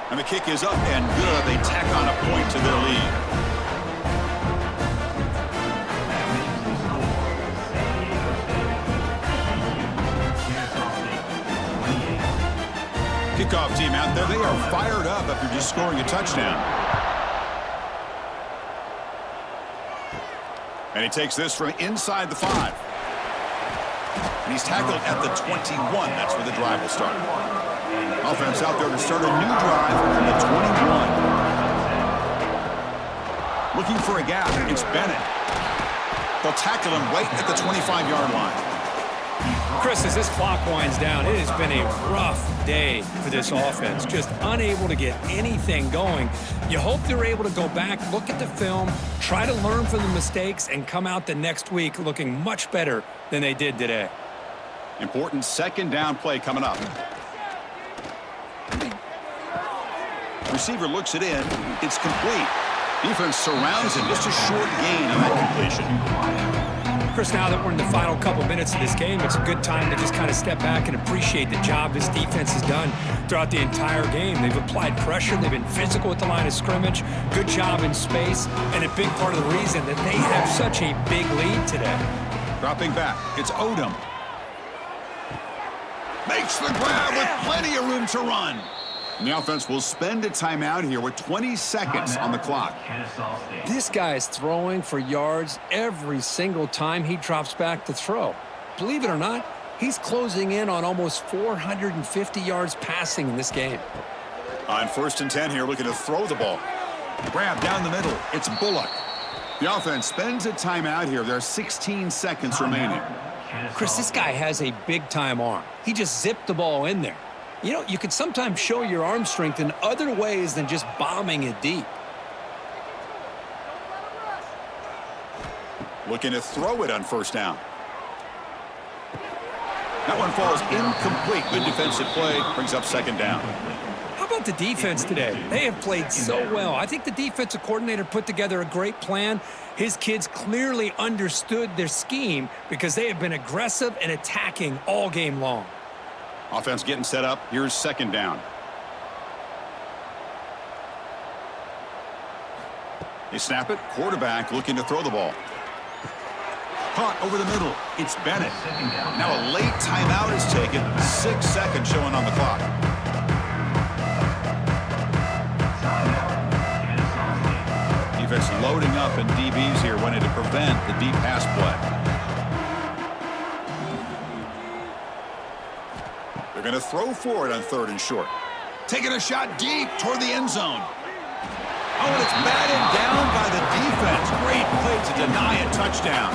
And the kick is up and good. They tack on a point to their lead. That makes the score San Diego State, Kennesaw State, 28. Kickoff team out there. They are fired up after just scoring a touchdown. And he takes this from inside the 5. And he's tackled at the 21. That's where the drive will start. Offense out there to start a new drive from the 21. Looking for a gap. It's Bennett. They'll tackle him right at the 25-yard line. Chris, as this clock winds down, it has been a rough day for this offense. Just unable to get anything going. You hope they're able to go back, look at the film, try to learn from the mistakes, and come out the next week looking much better than they did today. Important 2nd down play coming up. Receiver looks it in. It's complete. Defense surrounds him. Just a short gain on that completion. Chris, now that we're in the final couple minutes of this game, it's a good time to just kind of step back and appreciate the job this defense has done throughout the entire game. They've applied pressure. They've been physical at the line of scrimmage. Good job in space, and a big part of the reason that they have such a big lead today. Dropping back. It's Odom. Makes the grab with plenty of room to run. And the offense will spend a timeout here with 20 seconds on the clock. This guy is throwing for yards every single time he drops back to throw. Believe it or not, he's closing in on almost 450 yards passing in this game. On 1st and 10 here, looking to throw the ball. Grab down the middle. It's Bullock. The offense spends a timeout here. There are 16 seconds remaining. Chris, this guy has a big-time arm. He just zipped the ball in there. You know, you can sometimes show your arm strength in other ways than just bombing it deep. Looking to throw it on 1st down. That one falls incomplete. Good defensive play. Brings up 2nd down. How about the defense today? They have played so well. I think the defensive coordinator put together a great plan. His kids clearly understood their scheme because they have been aggressive and attacking all game long. Offense getting set up. Here's 2nd down. They snap it. Quarterback looking to throw the ball. Caught over the middle. It's Bennett. Now a late timeout is taken. 6 seconds showing on the clock. Defense loading up, and DBs here wanting to prevent the deep pass play. They're going to throw for it on 3rd and short. Taking a shot deep toward the end zone. Oh, and it's batted down by the defense. Great play to deny a touchdown.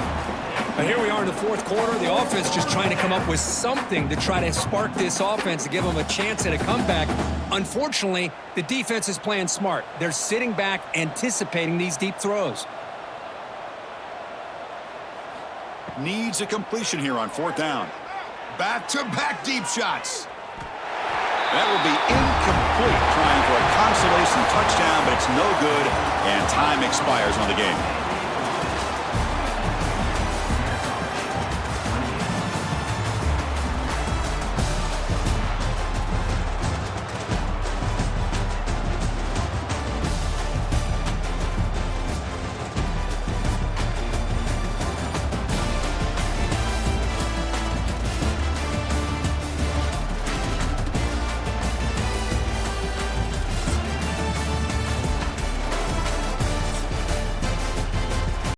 But here we are in the 4th quarter. The offense just trying to come up with something to try to spark this offense to give them a chance at a comeback. Unfortunately, the defense is playing smart. They're sitting back, anticipating these deep throws. Needs a completion here on 4th down. Back-to-back deep shots. That will be incomplete, trying for a consolation touchdown, but it's no good, and time expires on the game.